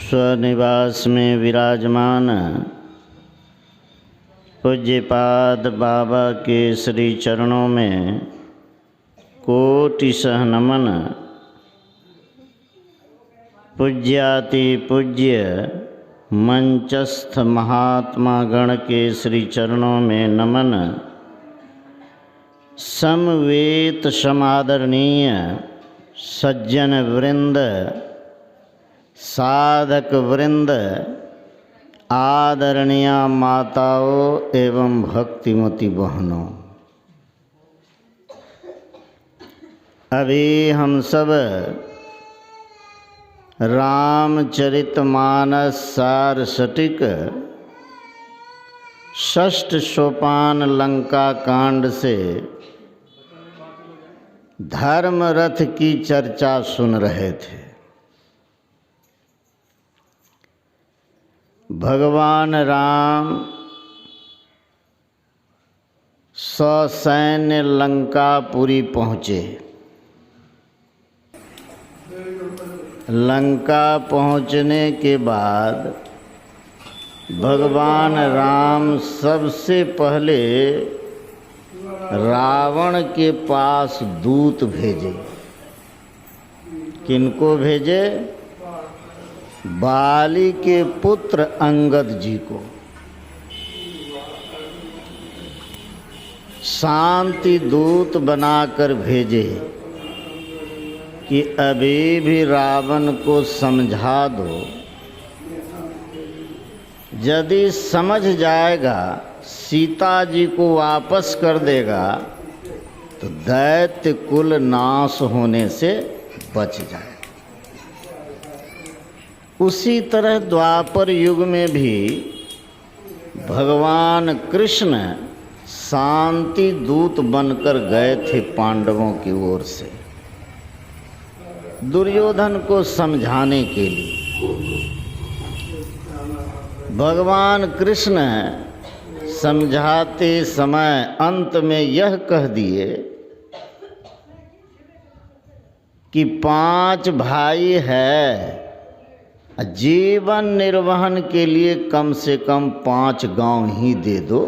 स्वनिवास में विराजमान पूज्यपाद बाबा के श्री चरणों में कोटिशः नमन। पूज्याति पूज्य मंचस्थ महात्मा गण के श्री चरणों में नमन। समवेत समादरणीय सज्जन वृंद, साधक वृंद, आदरणीय माताओं एवं भक्तिमती बहनों, अभी हम सब रामचरितमानस सार सटीक षष्ठ सोपान लंका कांड से धर्म रथ की चर्चा सुन रहे थे। भगवान राम ससैन्य लंकापुरी पहुँचे। लंका पहुँचने के बाद भगवान राम सबसे पहले रावण के पास दूत भेजे। किनको भेजे? बाली के पुत्र अंगद जी को। शांति दूत बनाकर भेजे कि अभी भी रावण को समझा दो, यदि समझ जाएगा, सीता जी को वापस कर देगा तो दैत्य कुल नाश होने से बच जाए। उसी तरह द्वापर युग में भी भगवान कृष्ण शांति दूत बनकर गए थे पांडवों की ओर से, दुर्योधन को समझाने के लिए। भगवान कृष्ण समझाते समय अंत में यह कह दिए कि 5 भाई है, जीवन निर्वहन के लिए कम से कम 5 गांव ही दे दो।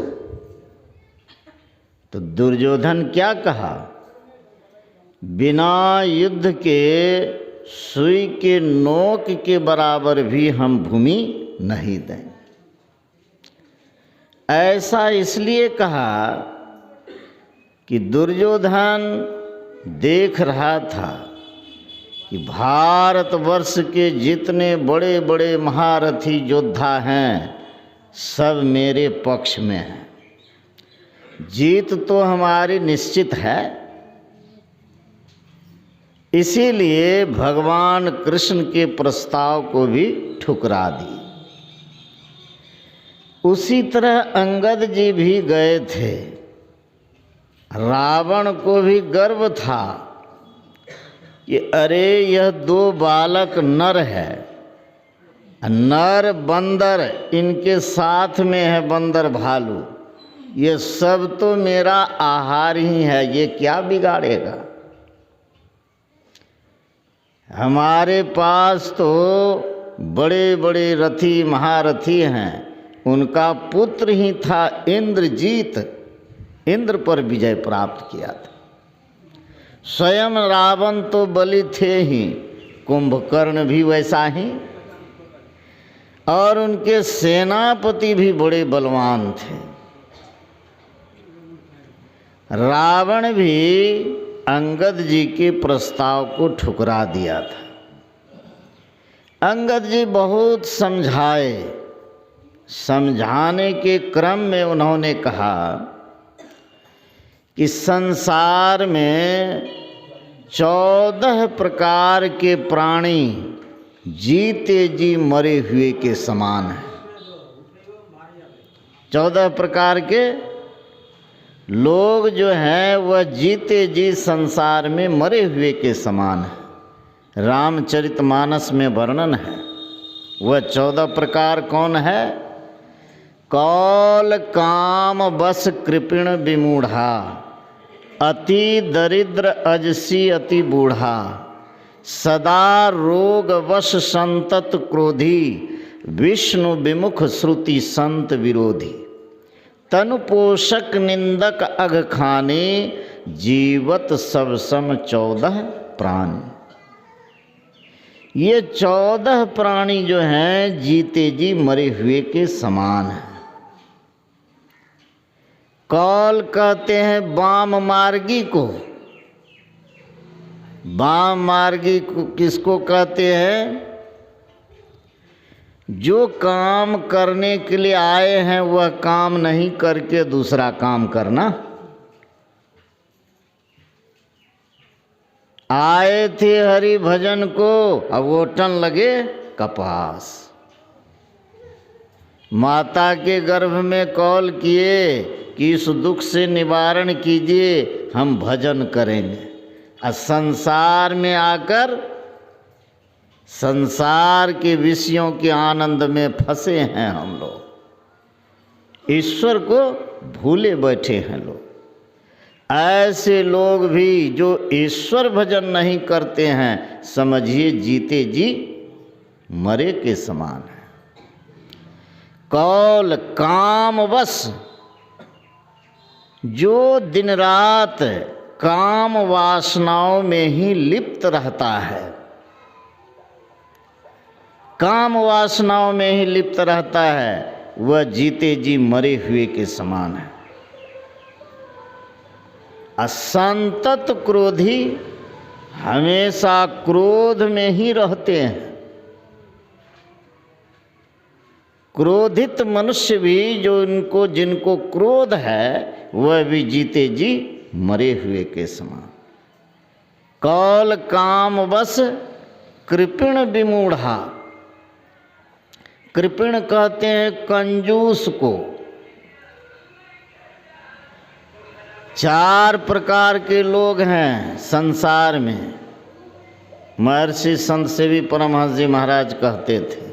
तो दुर्योधन क्या कहा? बिना युद्ध के सुई के नोक के बराबर भी हम भूमि नहीं दें। ऐसा इसलिए कहा कि दुर्योधन देख रहा था कि भारतवर्ष के जितने बड़े बड़े महारथी योद्धा हैं सब मेरे पक्ष में हैं, जीत तो हमारी निश्चित है। इसीलिए भगवान कृष्ण के प्रस्ताव को भी ठुकरा दी। उसी तरह अंगद जी भी गए थे। रावण को भी गर्व था कि अरे यह 2 बालक नर है, नर बंदर इनके साथ में है, बंदर भालू, ये सब तो मेरा आहार ही है, ये क्या बिगाड़ेगा। हमारे पास तो बड़े बड़े रथी महारथी हैं, उनका पुत्र ही था इंद्रजीत, इंद्र पर विजय प्राप्त किया था। स्वयं रावण तो बलि थे ही, कुंभकर्ण भी वैसा ही, और उनके सेनापति भी बड़े बलवान थे। रावण भी अंगद जी के प्रस्ताव को ठुकरा दिया था। अंगद जी बहुत समझाए। समझाने के क्रम में उन्होंने कहा कि संसार में 14 प्रकार के प्राणी जीते जी मरे हुए के समान हैं। 14 प्रकार के लोग जो हैं वह जीते जी संसार में मरे हुए के समान है। रामचरितमानस में वर्णन है। वह 14 प्रकार कौन है? कौल काम बस कृपिण विमूढ़ा, अति दरिद्र अजसी अति बूढ़ा, सदा रोग वश संतत क्रोधी, विष्णु विमुख श्रुति संत विरोधी। तनु पोषक निंदक अघ खाने, जीवत सब सम 14 प्राणी। ये 14 प्राणी जो हैं जीते जी मरे हुए के समान हैं। कौल कहते हैं वाम मार्गी को। वाम मार्गी को किसको कहते हैं? जो काम करने के लिए आए हैं वह काम नहीं करके दूसरा काम करना। आए थे हरि भजन को, अब वोटन लगे कपास। माता के गर्भ में कौल किए कि इस दुख से निवारण कीजिए, हम भजन करेंगे। और संसार में आकर संसार के विषयों के आनंद में फंसे हैं हम लोग, ईश्वर को भूले बैठे हैं लोग। ऐसे लोग भी जो ईश्वर भजन नहीं करते हैं, समझिए जीते जी मरे के समान है। कौल कामवश, जो दिन रात काम वासनाओं में ही लिप्त रहता है, काम वासनाओं में ही लिप्त रहता है, वह जीते जी मरे हुए के समान है। असंतत क्रोधी, हमेशा क्रोध में ही रहते हैं। क्रोधित मनुष्य भी जो जिनको क्रोध है, वह भी जीते जी मरे हुए के समान। कौल काम बस कृपिण विमूढ़ा। कृपिण कहते हैं कंजूस को। 4 प्रकार के लोग हैं संसार में। महर्षि संत सेवी परमहंस जी महाराज कहते थे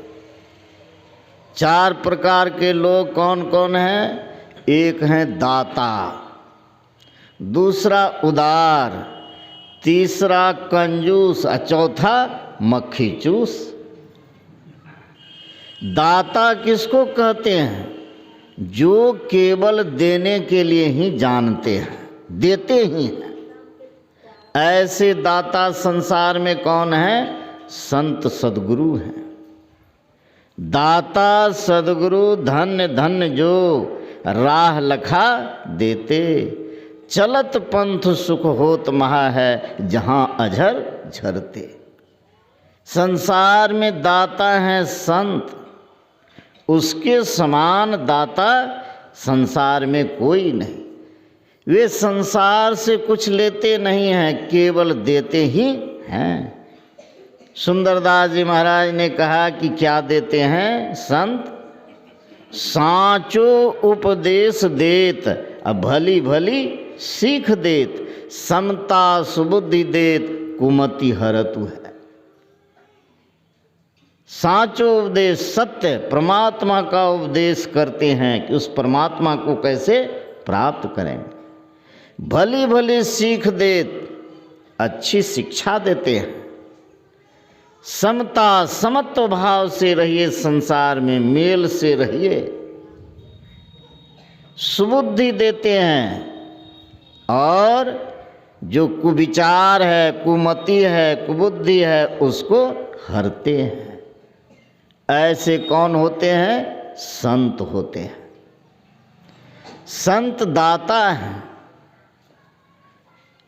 4 प्रकार के लोग कौन कौन हैं? एक है दाता, दूसरा उदार, तीसरा कंजूस और चौथा मक्खी चूस। दाता किसको कहते हैं? जो केवल देने के लिए ही जानते हैं, देते ही हैं। ऐसे दाता संसार में कौन है? संत सद्गुरु हैं। दाता सद्गुरु धन्य धन्य जो राह लखा देते, चलत पंथ सुख होत महा है, जहाँ अझर झरते। संसार में दाता हैं संत, उसके समान दाता संसार में कोई नहीं। वे संसार से कुछ लेते नहीं हैं, केवल देते ही हैं। सुंदरदास जी महाराज ने कहा कि क्या देते हैं संत? सांचो उपदेश देत, भली भली सीख देत, समता सुबुद्धि देत, कुमति हरतु है। सांचो उपदेश, सत्य परमात्मा का उपदेश करते हैं कि उस परमात्मा को कैसे प्राप्त करेंगे। भली भली सीख देत, अच्छी शिक्षा देते हैं। समता समत्व भाव से रहिए, संसार में मेल से रहिए। सुबुद्धि देते हैं, और जो कुविचार है, कुमति है, कुबुद्धि है, उसको हरते हैं। ऐसे कौन होते हैं? संत होते हैं। संत दाता हैं।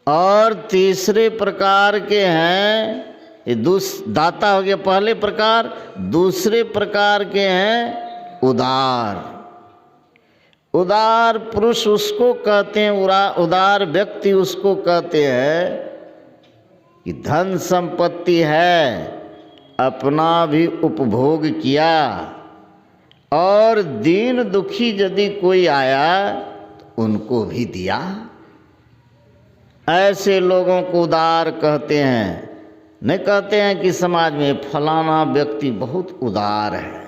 और तीसरे प्रकार के हैं, ये दाता हो गया पहले प्रकार। दूसरे प्रकार के हैं उदार। उदार पुरुष उसको कहते हैं, उदार व्यक्ति उसको कहते हैं कि धन संपत्ति है, अपना भी उपभोग किया, और दीन दुखी यदि कोई आया तो उनको भी दिया। ऐसे लोगों को उदार कहते हैं। नहीं कहते हैं कि समाज में फलाना व्यक्ति बहुत उदार है,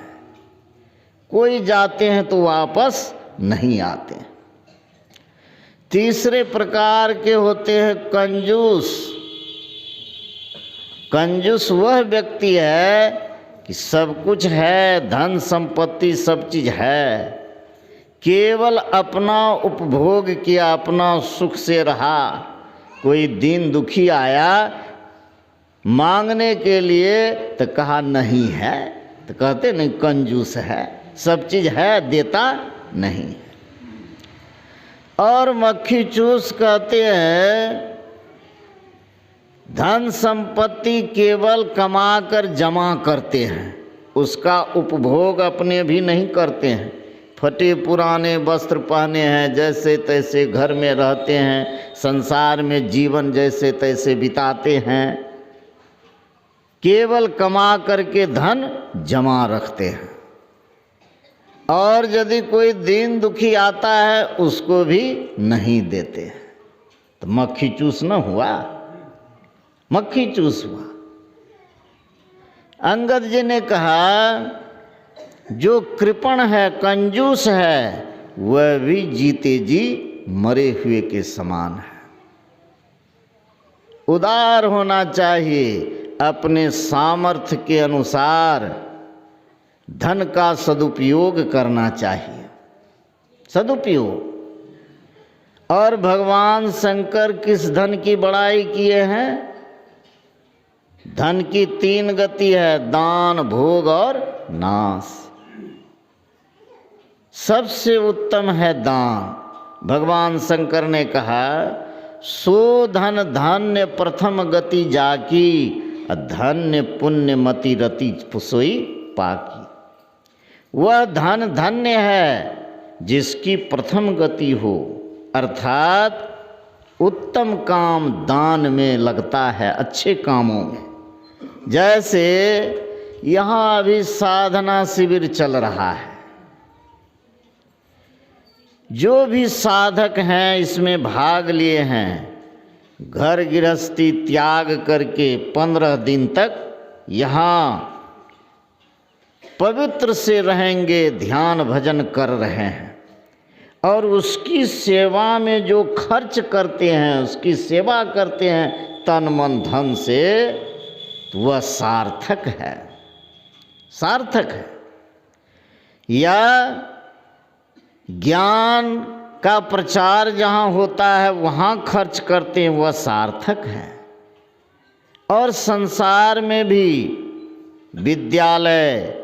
कोई जाते हैं तो वापस नहीं आते। तीसरे प्रकार के होते हैं कंजूस। कंजूस वह व्यक्ति है कि सब कुछ है, धन संपत्ति सब चीज है, केवल अपना उपभोग किया, अपना सुख से रहा। कोई दीन दुखी आया मांगने के लिए तो कहा नहीं है, तो कहते नहीं कंजूस है, सब चीज है देता नहीं। और मक्खी चूस कहते हैं धन संपत्ति केवल कमाकर जमा करते हैं, उसका उपभोग अपने भी नहीं करते हैं। फटे पुराने वस्त्र पहने हैं, जैसे तैसे घर में रहते हैं, संसार में जीवन जैसे तैसे बिताते हैं, केवल कमा करके धन जमा रखते हैं। और यदि कोई दीन दुखी आता है उसको भी नहीं देते हैं। तो मक्खी चूस न हुआ, मक्खी चूस हुआ। अंगद जी ने कहा जो कृपण है, कंजूस है, वह भी जीते जी मरे हुए के समान है। उदार होना चाहिए, अपने सामर्थ्य के अनुसार धन का सदुपयोग करना चाहिए, सदुपयोग। और भगवान शंकर किस धन की बड़ाई किए हैं? धन की 3 गति है, दान, भोग और नाश। सबसे उत्तम है दान। भगवान शंकर ने कहा सो धन धन्य प्रथम गति जाकी, धन्य पुण्य मति रति सोई पाकी। वह धन धन्य है जिसकी प्रथम गति हो, अर्थात उत्तम काम दान में लगता है, अच्छे कामों में। जैसे यहाँ अभी साधना शिविर चल रहा है, जो भी साधक हैं इसमें भाग लिए हैं, घर गृहस्थी त्याग करके 15 दिन तक यहाँ पवित्र से रहेंगे, ध्यान भजन कर रहे हैं। और उसकी सेवा में जो खर्च करते हैं, उसकी सेवा करते हैं तन मन धन से, तो वह सार्थक है, सार्थक है। या ज्ञान का प्रचार जहाँ होता है वहाँ खर्च करते हैं, वह सार्थक है। और संसार में भी विद्यालय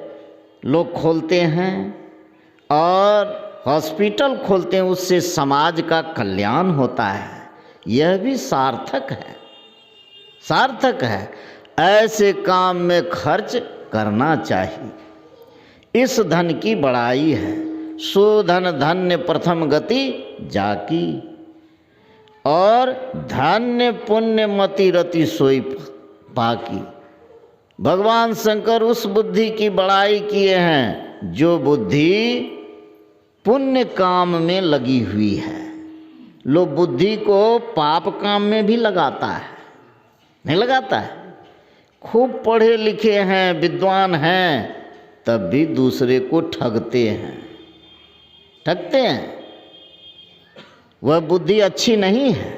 लोग खोलते हैं और हॉस्पिटल खोलते हैं, उससे समाज का कल्याण होता है, यह भी सार्थक है, सार्थक है। ऐसे काम में खर्च करना चाहिए। इस धन की बड़ाई है, सो धन धन्य प्रथम गति जाकी, और धन्य पुण्य मति रति सोई पाकी। भगवान शंकर उस बुद्धि की बड़ाई किए हैं जो बुद्धि पुण्य काम में लगी हुई है। लोग बुद्धि को पाप काम में भी लगाता है, नहीं लगाता है। खूब पढ़े लिखे हैं, विद्वान हैं, तब भी दूसरे को ठगते हैं, ठगते हैं। वह बुद्धि अच्छी नहीं है।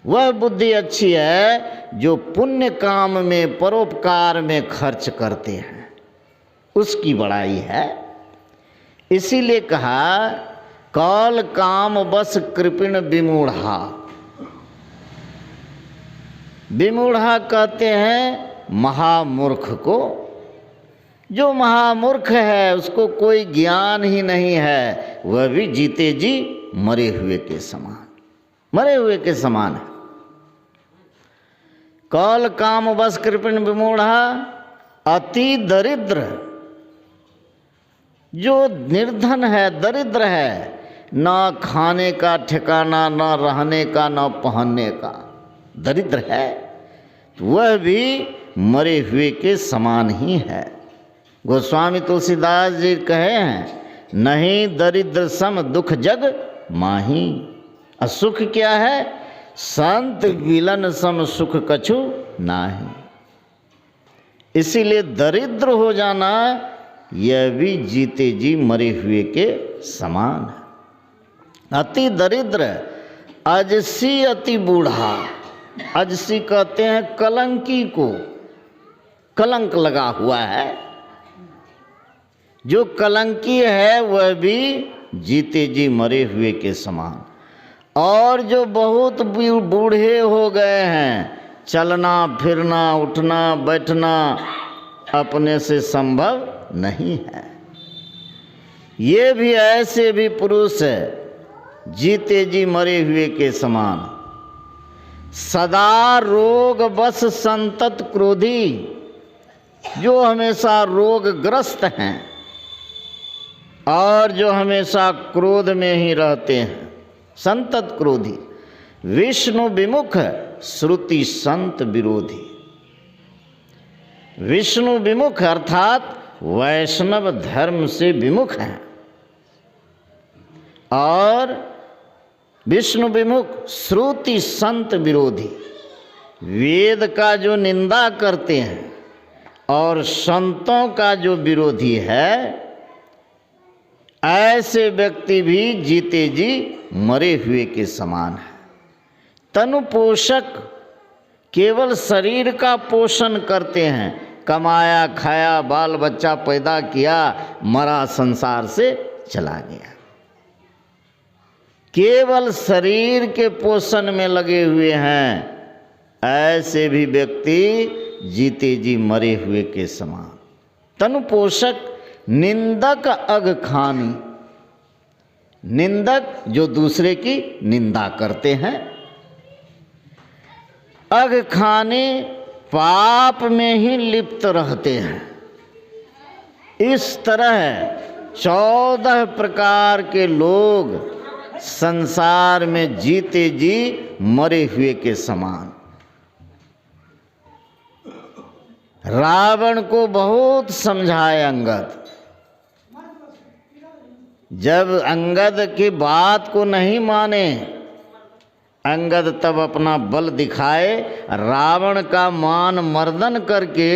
वह बुद्धि अच्छी है जो पुण्य काम में, परोपकार में खर्च करते हैं, उसकी बड़ाई है। इसीलिए कहा काल काम बस कृपिण विमूढ़ा। विमूढ़ा कहते हैं महामूर्ख को। जो महामूर्ख है उसको कोई ज्ञान ही नहीं है, वह भी जीते जी मरे हुए के समान, मरे हुए के समान है। काल काम बस कृपिण विमूढ़ा अति दरिद्र। जो निर्धन है, दरिद्र है, ना खाने का ठिकाना, ना रहने का, ना पहनने का, दरिद्र है, तो वह भी मरे हुए के समान ही है। गोस्वामी तुलसीदास जी कहे हैं नहीं दरिद्र सम दुख जग माही। असुख क्या है? संत विलन सम सुख कछु नाही। इसीलिए दरिद्र हो जाना यह भी जीते जी मरे हुए के समान है। अति दरिद्र अजसी अति बूढ़ा। अजसी कहते हैं कलंकी को, कलंक लगा हुआ है। जो कलंकी है वह भी जीते जी मरे हुए के समान। और जो बहुत बूढ़े हो गए हैं, चलना फिरना उठना बैठना अपने से संभव नहीं है, ये भी ऐसे भी पुरुष है जीते जी मरे हुए के समान। सदा रोग बस संतत क्रोधी, जो हमेशा रोगग्रस्त हैं और जो हमेशा क्रोध में ही रहते हैं, संतत क्रोधी। विष्णु विमुख श्रुति संत विरोधी। विष्णु विमुख अर्थात वैष्णव धर्म से विमुख हैं और विष्णु विमुख श्रुति संत विरोधी, वेद का जो निंदा करते हैं और संतों का जो विरोधी है, ऐसे व्यक्ति भी जीते जी मरे हुए के समान है। तनु पोषक केवल शरीर का पोषण करते हैं, कमाया खाया बाल बच्चा पैदा किया, मरा संसार से चला गया। केवल शरीर के पोषण में लगे हुए हैं, ऐसे भी व्यक्ति जीते जी मरे हुए के समान। तनु पोषक निंदक अग खानी, निंदक जो दूसरे की निंदा करते हैं, अग खाने पाप में ही लिप्त रहते हैं। इस तरह 14 प्रकार के लोग संसार में जीते जी मरे हुए के समान। रावण को बहुत समझाए अंगद, जब अंगद की बात को नहीं माने, अंगद तब अपना बल दिखाए, रावण का मान मर्दन करके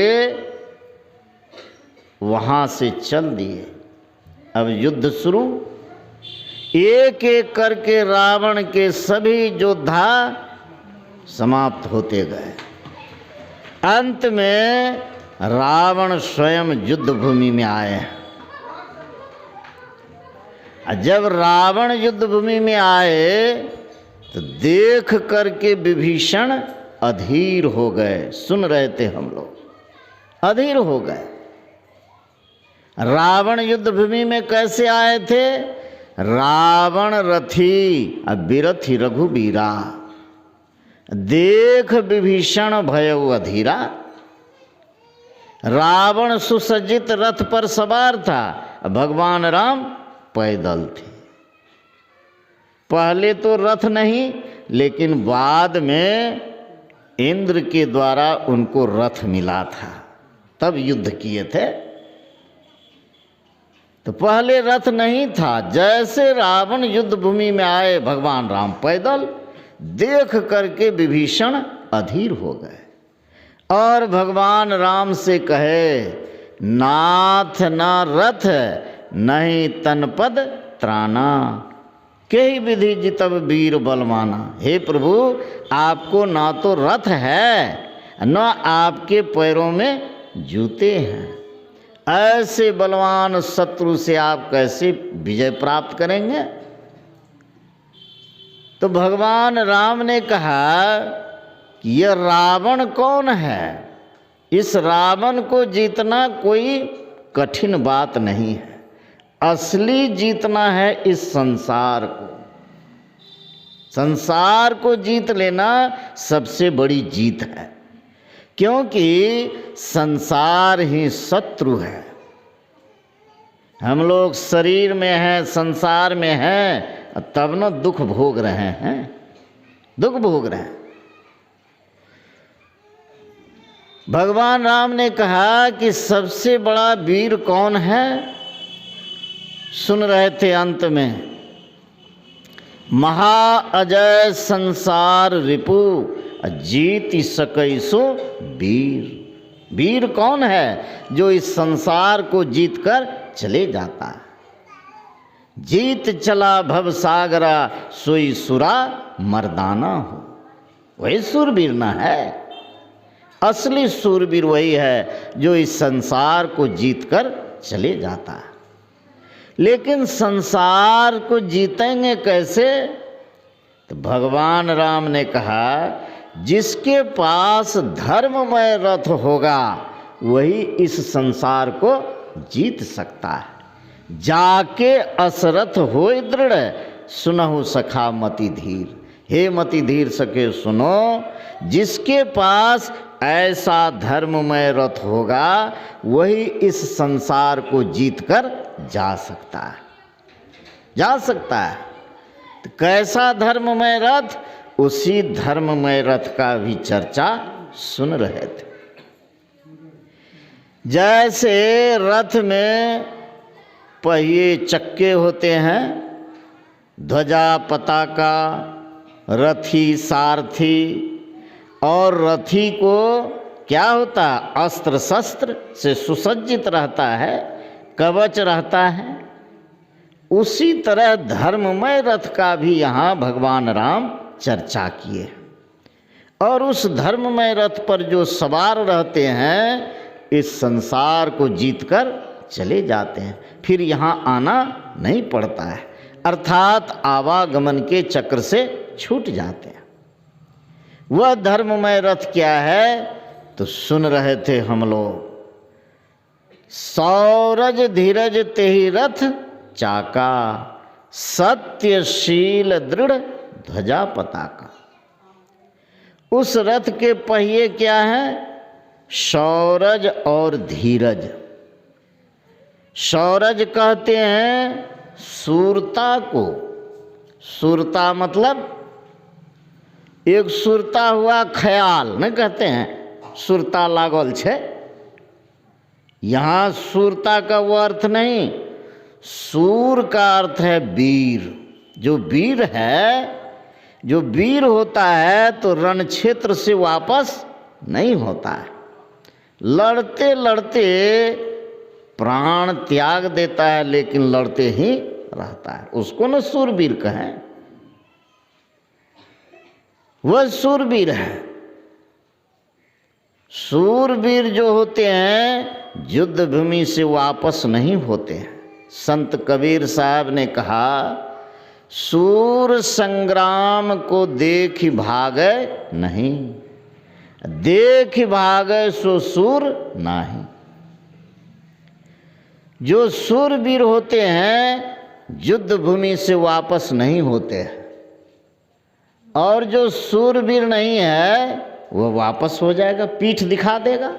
वहां से चल दिए। अब युद्ध शुरू, एक एक करके रावण के सभी योद्धा समाप्त होते गए। अंत में रावण स्वयं युद्ध भूमि में आए। जब रावण युद्ध भूमि में आए तो देख करके विभीषण अधीर हो गए। सुन रहे थे हम लोग, अधीर हो गए। रावण युद्ध भूमि में कैसे आए थे? रावण रथी बिरथी रघुबीरा, देख विभीषण भयउ अधीरा। रावण सुसज्जित रथ पर सवार था, भगवान राम पैदल थे। पहले तो रथ नहीं, लेकिन बाद में इंद्र के द्वारा उनको रथ मिला था, तब युद्ध किए थे। तो पहले रथ नहीं था। जैसे रावण युद्ध भूमि में आए, भगवान राम पैदल, देख करके विभीषण अधीर हो गए और भगवान राम से कहे, नाथ न रथ नहीं तनपद त्राना, कई विधि जितब वीर बलवाना। हे प्रभु, आपको ना तो रथ है न आपके पैरों में जूते हैं, ऐसे बलवान शत्रु से आप कैसे विजय प्राप्त करेंगे? तो भगवान राम ने कहा कि यह रावण कौन है? इस रावण को जीतना कोई कठिन बात नहीं है। असली जीतना है इस संसार को। संसार को जीत लेना सबसे बड़ी जीत है, क्योंकि संसार ही शत्रु है। हम लोग शरीर में हैं, संसार में हैं, तब न दुख भोग रहे हैं, दुख भोग रहे हैं। भगवान राम ने कहा कि सबसे बड़ा वीर कौन है? सुन रहे थे अंत में, महा अजय संसार रिपु जीति सकैसो वीर। वीर कौन है? जो इस संसार को जीत कर चले जाता है। जीत चला भव सागरा सोई सुरा मर्दाना हो। वही सूरवीर ना है। असली सूरवीर वही है जो इस संसार को जीतकर चले जाता है। लेकिन संसार को जीतेंगे कैसे? तो भगवान राम ने कहा, जिसके पास धर्ममय रथ होगा वही इस संसार को जीत सकता है। जाके असरथ होय दृढ़, सुनहु सखा मति धीर। हे मति धीर सके सुनो, जिसके पास ऐसा धर्ममय रथ होगा वही इस संसार को जीतकर जा सकता है, जा सकता है। तो कैसा धर्ममय रथ? उसी धर्ममय रथ का भी चर्चा सुन रहे थे। जैसे रथ में पहिए चक्के होते हैं, ध्वजा पताका, रथी सारथी, और रथी को क्या होता है? अस्त्र शस्त्र से सुसज्जित रहता है, कवच रहता है। उसी तरह धर्ममय रथ का भी यहाँ भगवान राम चर्चा किए। और उस धर्ममय रथ पर जो सवार रहते हैं इस संसार को जीतकर चले जाते हैं, फिर यहाँ आना नहीं पड़ता है, अर्थात आवागमन के चक्र से छूट जाते हैं। वह धर्ममय रथ क्या है? तो सुन रहे थे हम लोग, सौरज धीरज तेहि रथ चाका, सत्यशील दृढ़ ध्वजा पताका। उस रथ के पहिए क्या हैं? सौरज और धीरज। सौरज कहते हैं सूरता को। सूरता मतलब एक सुरता हुआ ख्याल नहीं कहते हैं, सुरता लागल छे। यहाँ सूरता का वो अर्थ नहीं, सूर का अर्थ है वीर। जो वीर है, जो वीर होता है तो रण क्षेत्र से वापस नहीं होता है, लड़ते लड़ते प्राण त्याग देता है, लेकिन लड़ते ही रहता है। उसको न सूरवीर कहें, वह सूरवीर है। सूरवीर जो होते हैं युद्ध भूमि से वापस नहीं होते हैं। संत कबीर साहब ने कहा, सूर संग्राम को देख भागे नहीं, देख भागे सो सूर नाही। जो सूरवीर होते हैं युद्ध भूमि से वापस नहीं होते हैं, और जो सूरवीर नहीं है वह वापस हो जाएगा, पीठ दिखा देगा।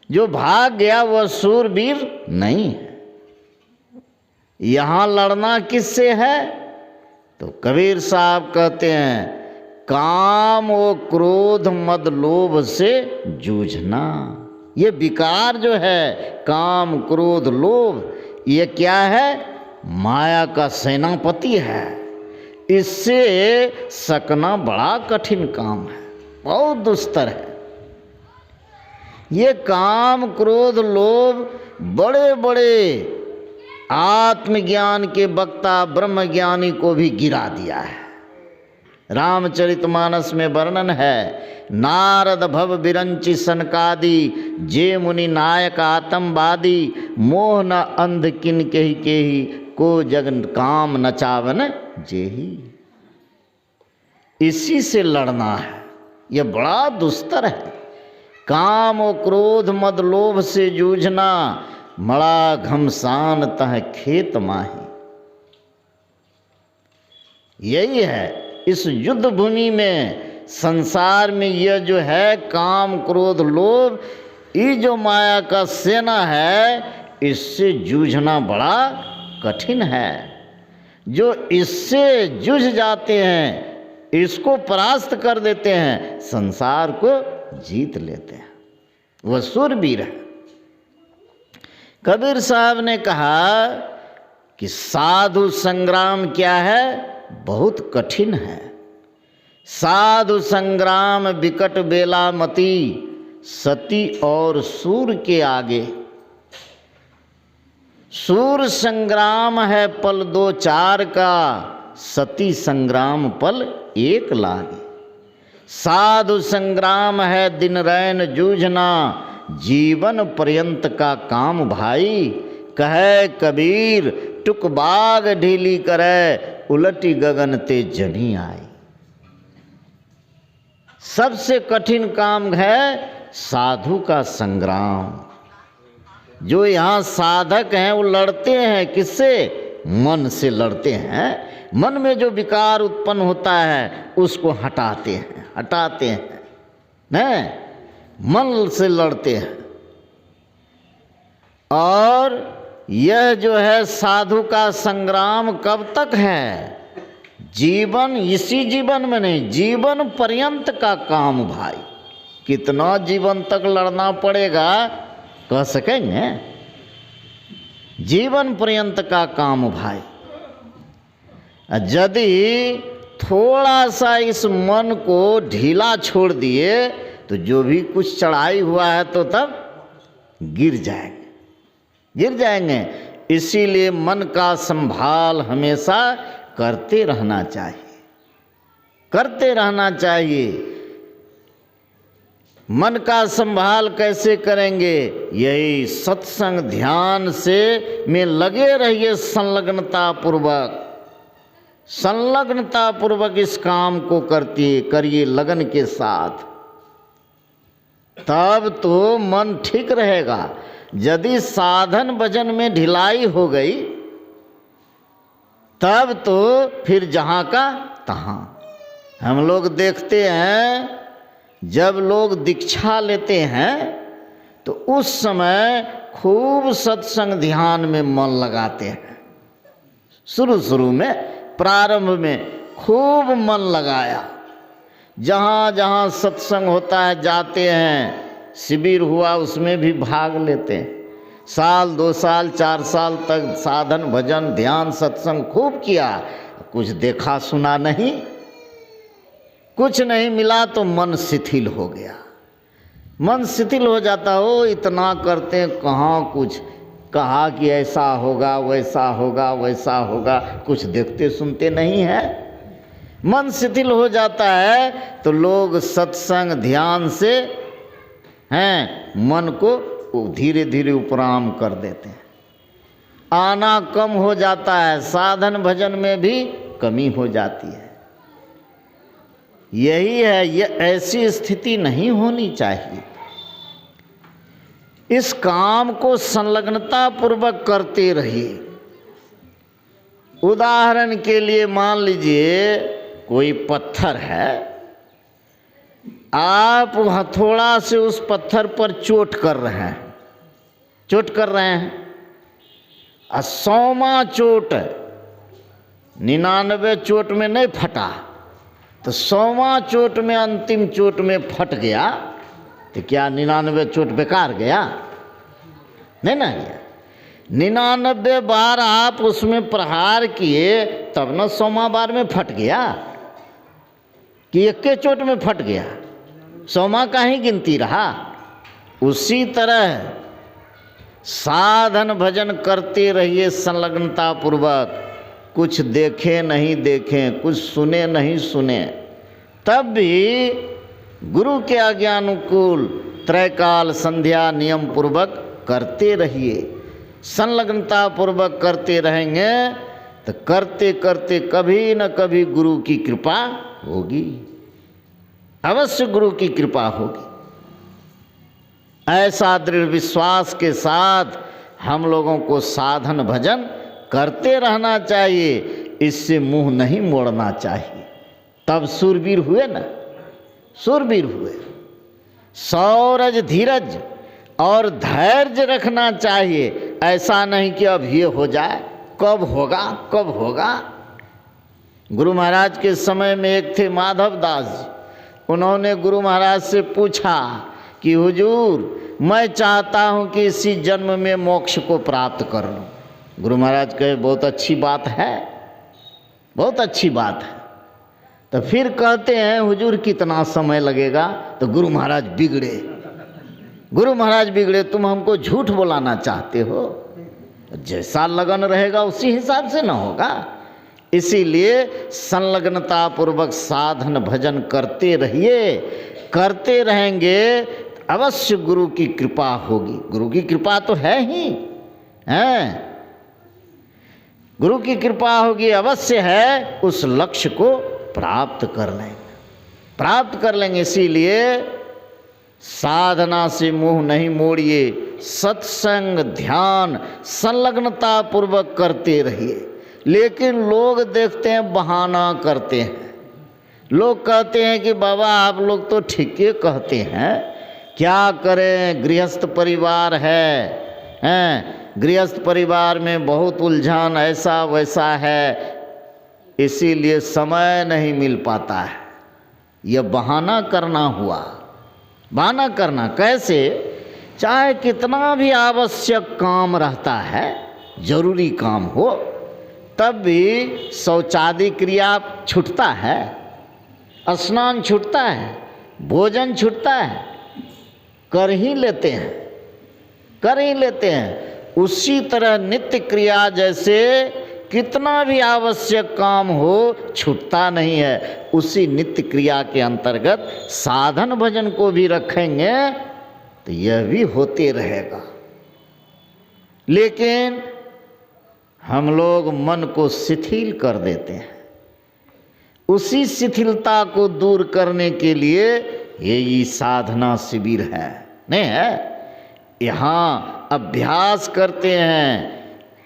जो भाग गया वह सूरवीर नहीं है। यहाँ लड़ना किससे है? तो कबीर साहब कहते हैं, काम व क्रोध मद लोभ से जूझना। ये विकार जो है काम क्रोध लोभ, ये क्या है? माया का सेनापति है। इससे सकना बड़ा कठिन काम है, बहुत दुस्तर है। ये काम क्रोध लोभ बड़े बड़े आत्मज्ञान के वक्ता ब्रह्मज्ञानी को भी गिरा दिया है। रामचरितमानस में वर्णन है, नारद भव बिरंचि सनकादि, जे मुनि नायक आतंकवादी, मोह न अंध किन केही, को जगन काम नचावन जेही। इसी से लड़ना है, यह बड़ा दुस्तर है। काम और क्रोध मद लोभ से जूझना, मड़ा घमसान तह खेत माही। यही है इस युद्ध भूमि में, संसार में यह जो है काम क्रोध लोभ, ये जो माया का सेना है, इससे जूझना बड़ा कठिन है। जो इससे जूझ जाते हैं, इसको परास्त कर देते हैं, संसार को जीत लेते हैं, वह सूरवीर है। कबीर साहब ने कहा कि साधु संग्राम क्या है? बहुत कठिन है। साधु संग्राम विकट बेला मती, सती और सूर के आगे। सूर संग्राम है पल दो चार का, सती संग्राम पल एक लागे। साधु संग्राम है दिन रैन जूझना, जीवन पर्यंत का काम भाई। कहे कबीर टुक बाग ढीली करे, उलटी गगन ते जनी आई। सबसे कठिन काम है साधु का संग्राम। जो यहाँ साधक हैं वो लड़ते हैं, किससे? मन से लड़ते हैं। मन में जो विकार उत्पन्न होता है उसको हटाते हैं नहीं, मन से लड़ते हैं। और यह जो है साधु का संग्राम कब तक है? जीवन, इसी जीवन में नहीं, जीवन पर्यंत का काम भाई। कितना जीवन तक लड़ना पड़ेगा कह सकेंगे? जीवन पर्यंत का काम भाई। यदि थोड़ा सा इस मन को ढीला छोड़ दिए तो जो भी कुछ चढ़ाई हुआ है तो तब गिर जाएंगे। इसीलिए मन का संभाल हमेशा करते रहना चाहिए। मन का संभाल कैसे करेंगे? यही सत्संग ध्यान से में लगे रहिए, संलग्नता पूर्वक इस काम को करिए लगन के साथ, तब तो मन ठीक रहेगा। यदि साधन भजन में ढिलाई हो गई तब तो फिर जहाँ का तहाँ। हम लोग देखते हैं जब लोग दीक्षा लेते हैं तो उस समय खूब सत्संग ध्यान में मन लगाते हैं। शुरू में प्रारंभ में खूब मन लगाया, जहाँ जहाँ सत्संग होता है जाते हैं, शिविर हुआ उसमें भी भाग लेते हैं। साल 2 साल 4 साल तक साधन भजन ध्यान सत्संग खूब किया, कुछ देखा सुना नहीं, कुछ नहीं मिला तो मन शिथिल हो गया। मन शिथिल हो जाता हो, इतना करते कहाँ कुछ कहा कि ऐसा होगा वैसा होगा, कुछ देखते सुनते नहीं है। मन शिथिल हो जाता है तो लोग सत्संग ध्यान से मन को धीरे धीरे उपराम कर देते हैं। आना कम हो जाता है, साधन भजन में भी कमी हो जाती है। यही है, ये ऐसी स्थिति नहीं होनी चाहिए। इस काम को संलग्नता पूर्वक करते रहिए। उदाहरण के लिए मान लीजिए कोई पत्थर है, आप हथौड़ा से उस पत्थर पर चोट कर रहे हैं और 100वां चोट 99 चोट में नहीं फटा तो 100वां चोट में, अंतिम चोट में फट गया तो क्या 99 चोट बेकार गया? नहीं ना गया। 99 बार आप उसमें प्रहार किए तब न 100वां बार में फट गया कि एक के चोट में फट गया, 100वां का ही गिनती रहा। उसी तरह साधन भजन करते रहिए संलग्नता पूर्वक। कुछ देखें नहीं देखें, कुछ सुने नहीं सुने, तब भी गुरु के आज्ञानुकूल त्रैकाल संध्या नियम पूर्वक करते रहिए। संलग्नता पूर्वक करते रहेंगे तो करते करते कभी न कभी गुरु की कृपा होगी, अवश्य गुरु की कृपा होगी। ऐसा दृढ़ विश्वास के साथ हम लोगों को साधन भजन करते रहना चाहिए, इससे मुंह नहीं मोड़ना चाहिए। तब सूरवीर हुए ना, सूरवीर हुए। सौरज धीरज और धैर्य रखना चाहिए। ऐसा नहीं कि अब ये हो जाए, कब होगा। गुरु महाराज के समय में एक थे माधव दास जी। उन्होंने गुरु महाराज से पूछा कि हुजूर मैं चाहता हूँ कि इसी जन्म में मोक्ष को प्राप्त कर लूँ। गुरु महाराज कहे बहुत अच्छी बात है, बहुत अच्छी बात है। तो फिर कहते हैं हुजूर कितना समय लगेगा? तो गुरु महाराज बिगड़े, तुम हमको झूठ बोलाना चाहते हो? जैसा लगन रहेगा उसी हिसाब से ना होगा। इसीलिए संलग्नता पूर्वक साधन भजन करते रहिए। करते रहेंगे अवश्य गुरु की कृपा होगी। गुरु की कृपा तो है ही, है, गुरु की कृपा होगी, अवश्य है, उस लक्ष्य को प्राप्त कर लेंगे, प्राप्त कर लेंगे। इसीलिए साधना से मुंह नहीं मोड़िए, सत्संग ध्यान संलग्नता पूर्वक करते रहिए। लेकिन लोग देखते हैं बहाना करते हैं, लोग कहते हैं कि बाबा आप लोग तो ठीक ही कहते हैं, क्या करें, गृहस्थ परिवार है, गृहस्थ परिवार में बहुत उलझन, ऐसा वैसा है, इसीलिए समय नहीं मिल पाता है। यह बहाना करना हुआ। बहाना करना कैसे? चाहे कितना भी आवश्यक काम रहता है, जरूरी काम हो, तब भी शौचादि क्रिया छूटता है, स्नान छूटता है, भोजन छूटता है, कर ही लेते हैं, कर ही लेते हैं। उसी तरह नित्य क्रिया जैसे कितना भी आवश्यक काम हो छूटता नहीं है, उसी नित्य क्रिया के अंतर्गत साधन भजन को भी रखेंगे तो यह भी होते रहेगा। लेकिन हम लोग मन को शिथिल कर देते हैं। उसी शिथिलता को दूर करने के लिए यही साधना शिविर है, नहीं है? यहाँ अभ्यास करते हैं।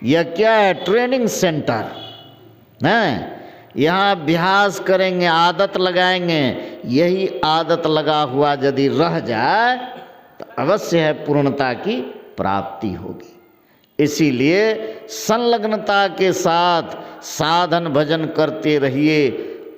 यह क्या है? ट्रेनिंग सेंटर है। यहाँ अभ्यास करेंगे, आदत लगाएंगे। यही आदत लगा हुआ यदि रह जाए तो अवश्य है पूर्णता की प्राप्ति होगी। इसीलिए संलग्नता के साथ साधन भजन करते रहिए,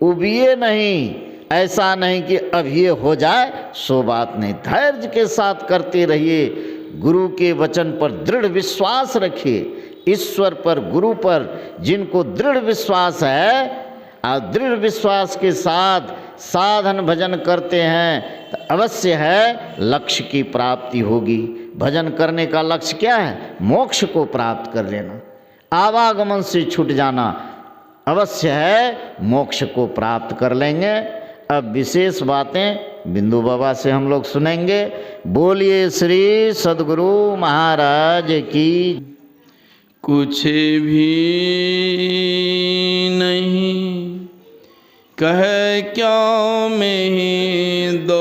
उबिए नहीं। ऐसा नहीं कि अब ये हो जाए, सो बात नहीं। धैर्य के साथ करते रहिए। गुरु के वचन पर दृढ़ विश्वास रखिए। ईश्वर पर, गुरु पर जिनको दृढ़ विश्वास है और दृढ़ विश्वास के साथ साधन भजन करते हैं तो अवश्य है लक्ष्य की प्राप्ति होगी। भजन करने का लक्ष्य क्या है? मोक्ष को प्राप्त कर लेना, आवागमन से छूट जाना। अवश्य है मोक्ष को प्राप्त कर लेंगे। अब विशेष बातें बिंदु बाबा से हम लोग सुनेंगे। बोलिए श्री सद्गुरु महाराज की। कुछ भी नहीं कह क्या में ही दोष,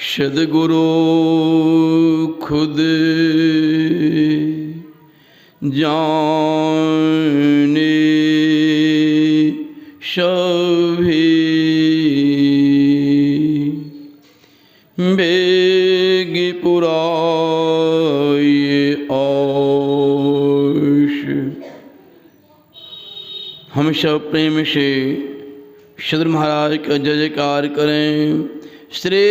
सद्गुरु खुद जाने सभी, बेग पुराए आश। हम सब प्रेम से सद्गुरु महाराज का जय जयकार करें। श्री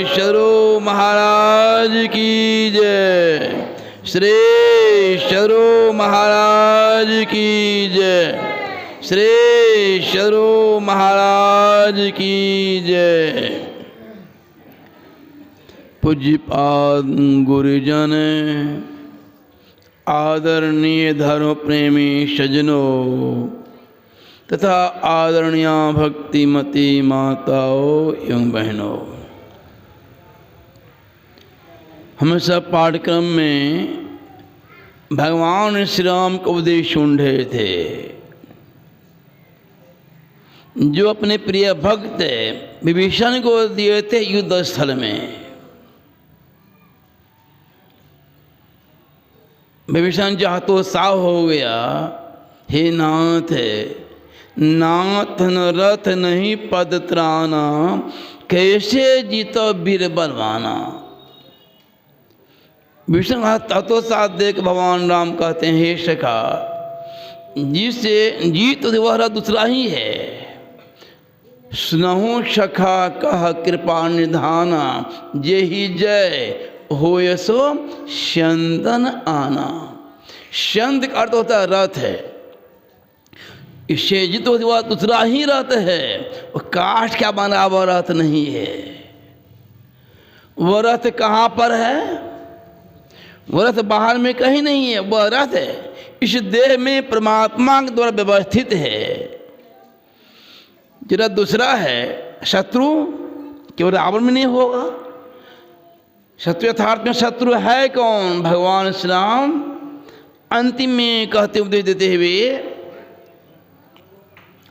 सद्गुरु महाराज की जय, श्री सद्गुरु महाराज की जय, श्री सद्गुरु महाराज की जय। पूज्यपाद गुरुजन, आदरणीय धर्म प्रेमी सज्जनों तथा आदरणीय भक्तिमती माताओं एवं बहनों, हम सब पाठ्यक्रम में भगवान श्री राम को उपदेश सुन रहे थे, जो अपने प्रिय भक्त विभीषण को दिए थे युद्ध स्थल में। विभीषण चाहतो साव हो गया, हे नाथ, नाथ न रथ नहीं पद त्राना, कैसे जीतो वीर बलवाना। विष्णु तत्व साथ देख भगवान राम कहते हैं, हे सखा, जिससे जीत वह दूसरा ही है। सुनहु सखा कह कृपा निधाना, जे ही जय हो सो स्यंदन आना। स्यंद का अर्थ होता है रथ है। इससे जीत वह दूसरा ही रथ है, वो काठ क्या बना वह रथ नहीं है। वह रथ कहाँ पर है? वो रथ बाहर में कहीं नहीं है, वह रथ इस देह में परमात्मा के द्वारा व्यवस्थित है। जरा दूसरा है शत्रु, केवल रावण में नहीं होगा। शत्रु यथार्थ में शत्रु है कौन? भगवान श्री राम अंतिम में कहते उपदेश देते हुए,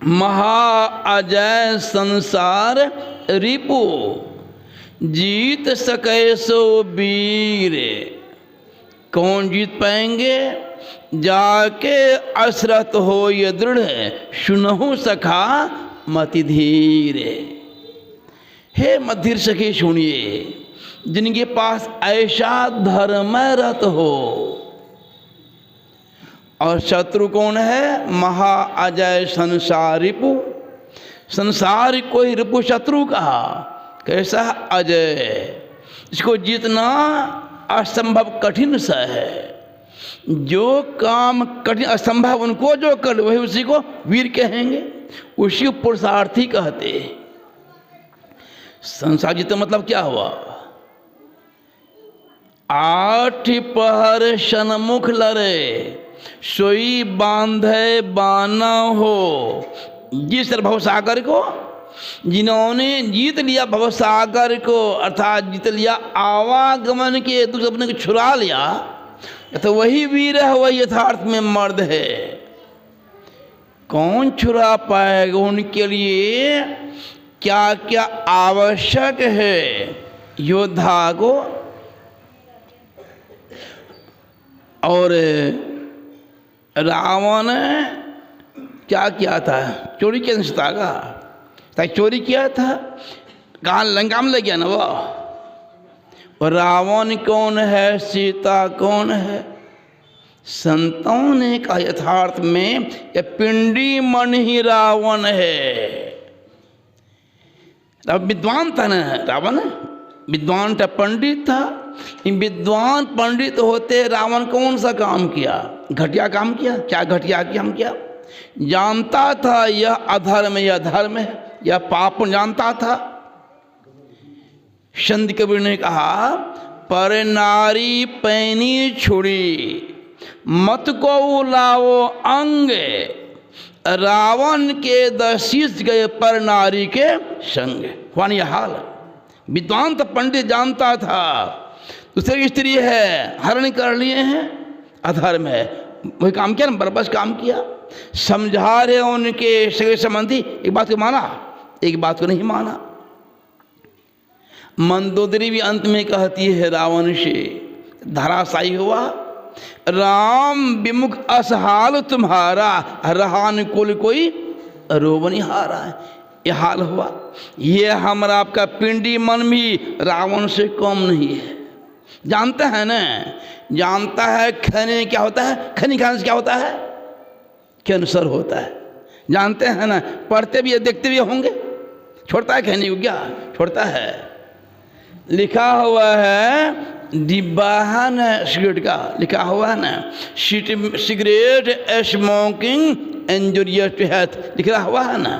महा अजय संसार रिपु जीत सके सो वीर। कौन जीत पाएंगे? जाके अशरथ हो ये दृढ़ सुनहु सखा मति धीर। हे मधिर सखी सुनिए, जिनके पास ऐसा धर्म रथ हो। और शत्रु कौन है? महा अजय संसार रिपु। संसार को ही रिपु शत्रु कहा। कैसा? अजय, इसको जीतना असंभव कठिन सा है। जो काम कठिन असंभव उनको जो कर वही उसी को वीर कहेंगे, उसी को पुरुषार्थी कहते। संसार जीतना मतलब क्या हुआ? 8 पहर सन्मुख लड़े सोई बांधे बाना हो। जिस भवसागर को, जिन्होंने जीत लिया भवसागर को, अर्थात जीत लिया आवागमन के दुख अपने को छुड़ा लिया, तो वही वीर है, वही यथार्थ में मर्द है। कौन छुड़ा पाएगा? उनके लिए क्या क्या आवश्यक है योद्धा को। और रावण क्या किया था? चोरी किया था सीता का, चोरी किया था, कहाँ लंका में ले गया ना वो। और रावण कौन है? सीता कौन है? संतों ने कहा यथार्थ में ये पिंडी मन ही रावण है। विद्वान था ना रावण, विद्वान था, पंडित था। विद्वान पंडित होते रावण कौन सा काम किया? घटिया काम किया। क्या घटिया काम किया? जानता था यह अधर्म, यह धर्म है, यह पाप जानता था। संत कबीर ने कहा, पर नारी पैनी छुड़ी मत को लाओ अंग। रावण के दशीष गए पर नारी के संग। हुआ यह हाल। विद्वान तो पंडित जानता था दूसरी स्त्री है, हरण कर लिए हैं, अधर्म है, वही काम किया ना, बरबस काम किया। समझा रहे उनके सगे संबंधी, एक बात को माना, एक बात को नहीं माना। मंदोदरी भी अंत में कहती है रावण से, धराशायी हुआ, राम विमुख असहाल तुम्हारा, रहान कुल कोई रोबनिहारा है। यह हाल हुआ। ये हमारा आपका पिंडी मन भी रावण से कम नहीं है। जानता है ना, जानता है खैनी क्या होता है, खैनी खाने से क्या होता है, कैंसर होता है। जानते हैं ना, पढ़ते भी है, देखते भी होंगे। छोड़ता है खैनी को? क्या छोड़ता है? लिखा हुआ है डिब्बा है ना सिगरेट का, लिखा हुआ है ना, cigarette smoking injurious to health, लिखा हुआ है ना।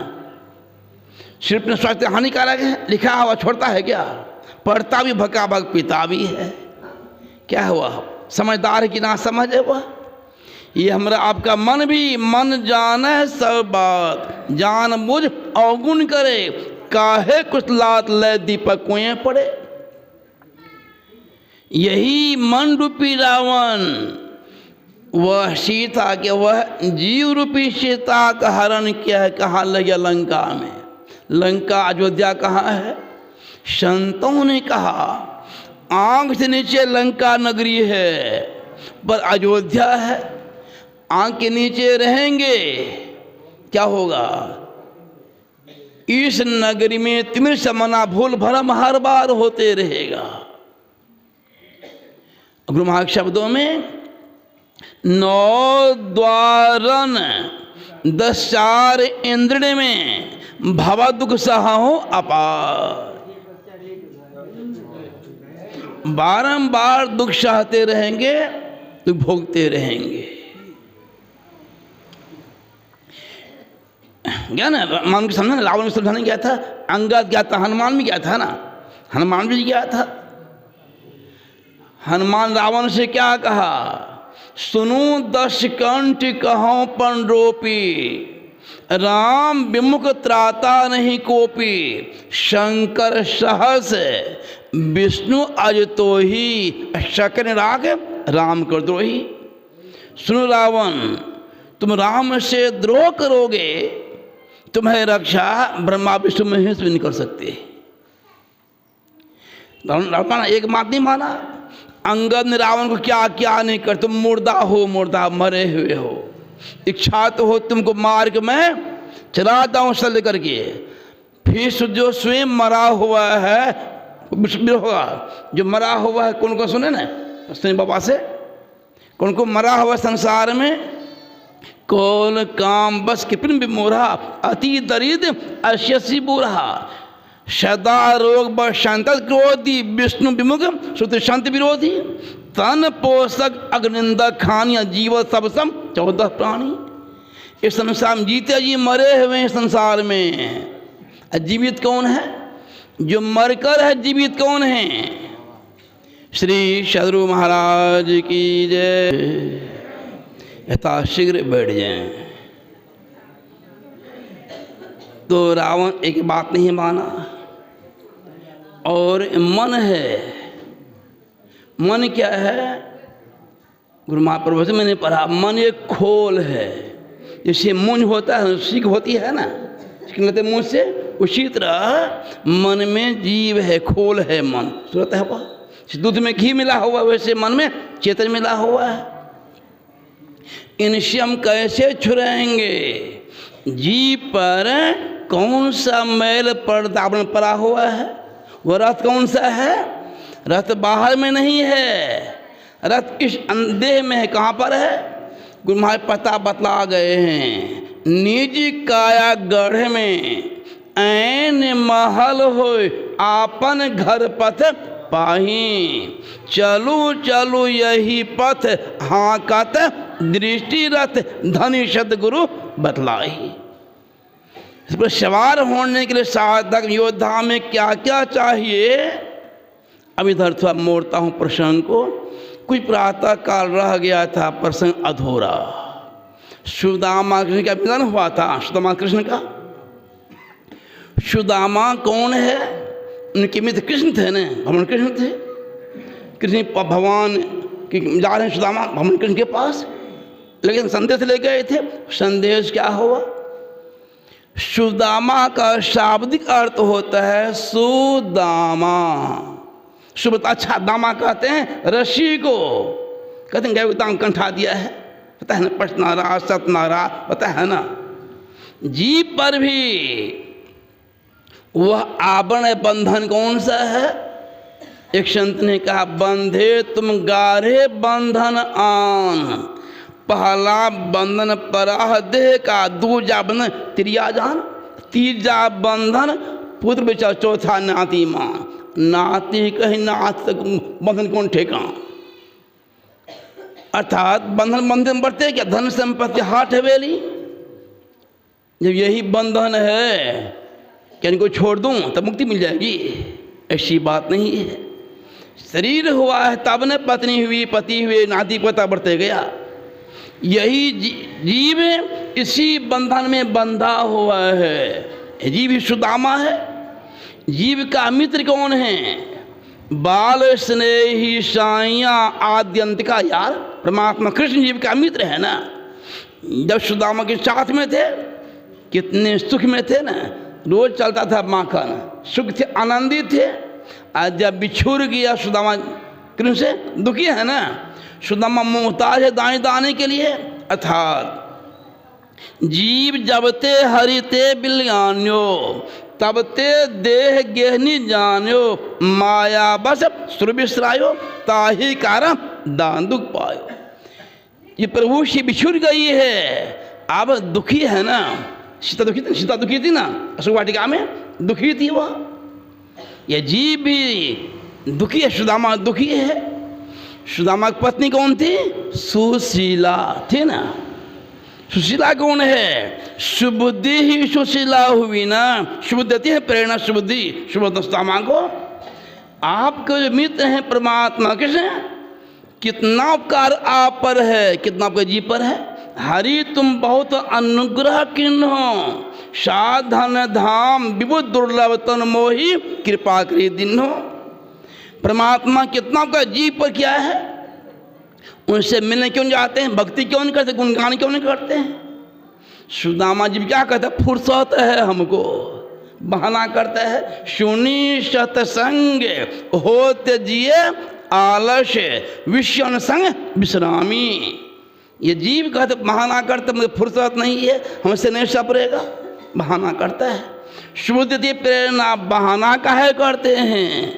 सिर्फ में स्वास्थ्य हानिकारक है, लिखा हुआ। छोड़ता है क्या? पढ़ता भी भका भक, पीता भी है। क्या हुआ? समझदार की ना समझ है वह। ये हमारा आपका मन भी, मन जाने सब बात, जान बुझ अवगुण करे, काहे कुछ लात ले दीपक कुएं पड़े। यही मन रूपी रावण, वह सीता के, वह जीव रूपी सीता का हरण किया है। कहाँ ले गया? लंका में। लंका अयोध्या कहाँ है? संतों ने कहा आंख से नीचे लंका नगरी है, पर अयोध्या है। आंख के नीचे रहेंगे क्या होगा? इस नगरी में तिमिर समना भूल भरम हर बार होते रहेगा। गुरु महाराज शब्दों में, 9 द्वारन 10 चार इंद्रिय में भव दुख सहो अपार। बारंबार दुख सहते रहेंगे, दुख भोगते रहेंगे। क्या ना, मान के समझा ना, रावण को समझाने गया था, अंगद गया था, हनुमान भी गया था ना, हनुमान भी गया था। हनुमान रावण से क्या कहा? सुनो 10 कंठ कहो पंडोपी, राम विमुख त्राता नहीं कोपी, शंकर सहस विष्णु अज तो ही, शकन राग राम कर द्रोही। सुनो रावण, तुम राम से द्रोह करोगे, तुम्हें रक्षा ब्रह्मा विष्णु महेश भी नहीं कर सकते। रावण एक बात नहीं माना। अंगद ने रावण को क्या क्या नहीं कर, तुम मुर्दा हो, मुर्दा मरे हुए हो, इच्छा तो हो तुमको मार के मैं चलाता हूँ शल्य करके। फिर जो स्वयं मरा हुआ है होगा, जो मरा हुआ है कौन को सुने ना, सुने बाबा से, कौन को मरा हुआ संसार में, कौन काम बस कृपण विमोरा, अति दरिद्र अश्यसी बुरा, सदा रोग बसंत क्रोधी, विष्णु विमुख श्रुति संत विरोधी, तन पोषक अग्निंदक खानिया, जीव सब सम 14 प्राणी। इस संसार में जीते जी मरे हुए हैं संसार में, जीवित कौन है? जो मरकर है जीवित कौन है? श्री सदगुरु महाराज की जय। यथाशीघ्र बैठ जाएं। तो रावण एक बात नहीं माना, और मन है, मन क्या है? गुरु महाप्रभु से मैंने पढ़ा, मन एक खोल है, जैसे मूंज होता है, सीख होती है ना, लेते मुंह से, उसी तरह मन में जीव है, खोल है मन, सूरत है वह। दूध में घी मिला हुआ वैसे मन में चेतन मिला हुआ है। इनसे हम कैसे छुड़ाएंगे? जीव पर कौन सा मैल पर्दा पड़ा हुआ है? वो रथ कौन सा है? रथ बाहर में नहीं है, रथ इस देह में है। कहाँ पर है? गुरु महाराज पता बतला गए हैं, निज काया गढ़ में ऐन महल होय, आपन घर पथ पाही, चलू चलू यही पथ हाँकत, दृष्टि रथ धनी सद्गुरु बतलाई। इस पर सवार होने के लिए साधक योद्धा में क्या क्या चाहिए? अब इधर थोड़ा मोड़ता हूँ प्रसंग को। कुछ प्रातः काल रह गया था प्रसंग अधूरा। सुदामा कृष्ण का मिलन हुआ था, सुदामा कृष्ण का। सुदामा कौन है? उनके मित्र कृष्ण थे ना, भगवान कृष्ण थे। कृष्ण भगवान जा रहे हैं सुदामा भगवान कृष्ण के पास, लेकिन संदेश ले गए थे। संदेश क्या हुआ? सुदामा का शाब्दिक अर्थ होता है सुदामा। सुबह अच्छा दामा कहते हैं रस्सी को, कहते हैं गाय दाम कंठा दिया है, पता है ना, पटनारा सतनारा, पता है ना। जीव पर भी वह आवरण बंधन कौन सा है? एक संत ने कहा, बंधे तुम गाढ़े बंधन आन, पहला बंधन पराह देह का, दूजा बंधन त्रिया जान, तीजा बंधन पुत्र बेचा, चौथा नाती मां। नाती कहीं नाथ तक बंधन कौन ठेका? अर्थात बंधन बंधन बढ़ते क्या? धन संपत्ति हाथ हवेली। जब यही बंधन है क्या इनको छोड़ दूं तब मुक्ति मिल जाएगी? ऐसी बात नहीं है। शरीर हुआ है तब न पत्नी हुई, पति हुए, नाती पोता बढ़ते गया। यही जीव इसी बंधन में बंधा हुआ है। जीव ही सुदामा है। जीव का मित्र कौन है? बाल स्नेही साइया आद्यंत का यार परमात्मा कृष्ण जीव का मित्र है ना। जब सुदामा के साथ में थे कितने सुख में थे ना, रोज चलता था माखन, सुख थे, आनंदित थे। आज जब बिछुड़ गया सुदामा कृष्ण से, दुखी है ना। सुदामा मोहताज है दाने दाने के लिए। अर्थात जीव जबते हरिते बिल्यान्यो, तबते देह गेहनी जान्यो, माया बस सुरबिसरायो, ताही कारण दान दुख पायो। ये प्रभु से बिछुड़ गई है, अब दुखी है ना। सीता दुखी थी ना, अशोक वाटिका में दुखी थी वह। यह जीव भी दुखी है, सुदामा दुखी है। सुदामा की पत्नी कौन थी? सुशीला थी ना। सुशीला कौन है? सुबुद्धि ही सुशीला हुई ना। शुभ देती है प्रेरणा, सुबुद्धि, सुबुद्धि सुदामा को। आपके जो मित्र हैं परमात्मा कृष्ण, कितना उपकार आप पर है, कितना आपके जी पर है। हरि तुम बहुत अनुग्रह किन्हो, साधन धाम विभु दुर्लभ तन मोही, कृपा करी दिन्हो। परमात्मा कितना आपका जी पर क्या है, उनसे मिलने क्यों नहीं जाते हैं, भक्ति क्यों नहीं करते, गुणगान क्यों नहीं करते हैं। सुदामा जी क्या कहते हैं, फुर्सत है हमको, बहाना करते हैं। सुनी सत्संग होते जिए आलस्य, विषय संग विश्रामी। ये जीव कहते बहाना करते, मुझे फुर्सत नहीं है, हमसे नहीं सपरेगा, बहाना करता है। शुद्ध की प्रेरणा बहाना काहे करते हैं,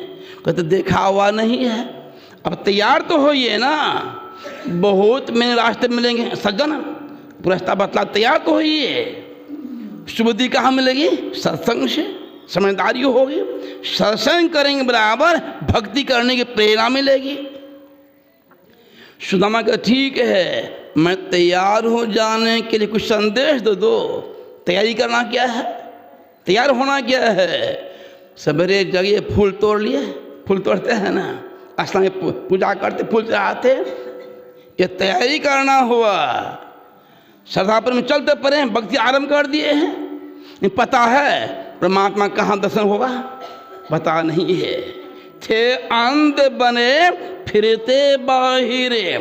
कहते देखा हुआ नहीं है। अब तैयार तो होइए ना, बहुत मेरे रास्ते मिलेंगे सज्जन, रास्ता बतला, तैयार तो होइए। शुद्धि कहाँ मिलेगी, सत्संग से, समझदारी होगी। सत्संग करेंगे बराबर भक्ति करने की प्रेरणा मिलेगी। सुदामा का ठीक है, मैं तैयार हो जाने के लिए कुछ संदेश दो। तैयारी करना क्या है, तैयार होना क्या है। सवेरे जगह फूल तोड़ लिए, फूल तोड़ते हैं ना, स्नान पूजा करते, फूल चढ़ाते, ये तैयारी करना हुआ। श्रद्धापुर में चलते पड़े, भक्ति आरंभ कर दिए हैं। पता है परमात्मा कहाँ दर्शन होगा, पता नहीं है। थे अंध बने फिरते बाहिरे,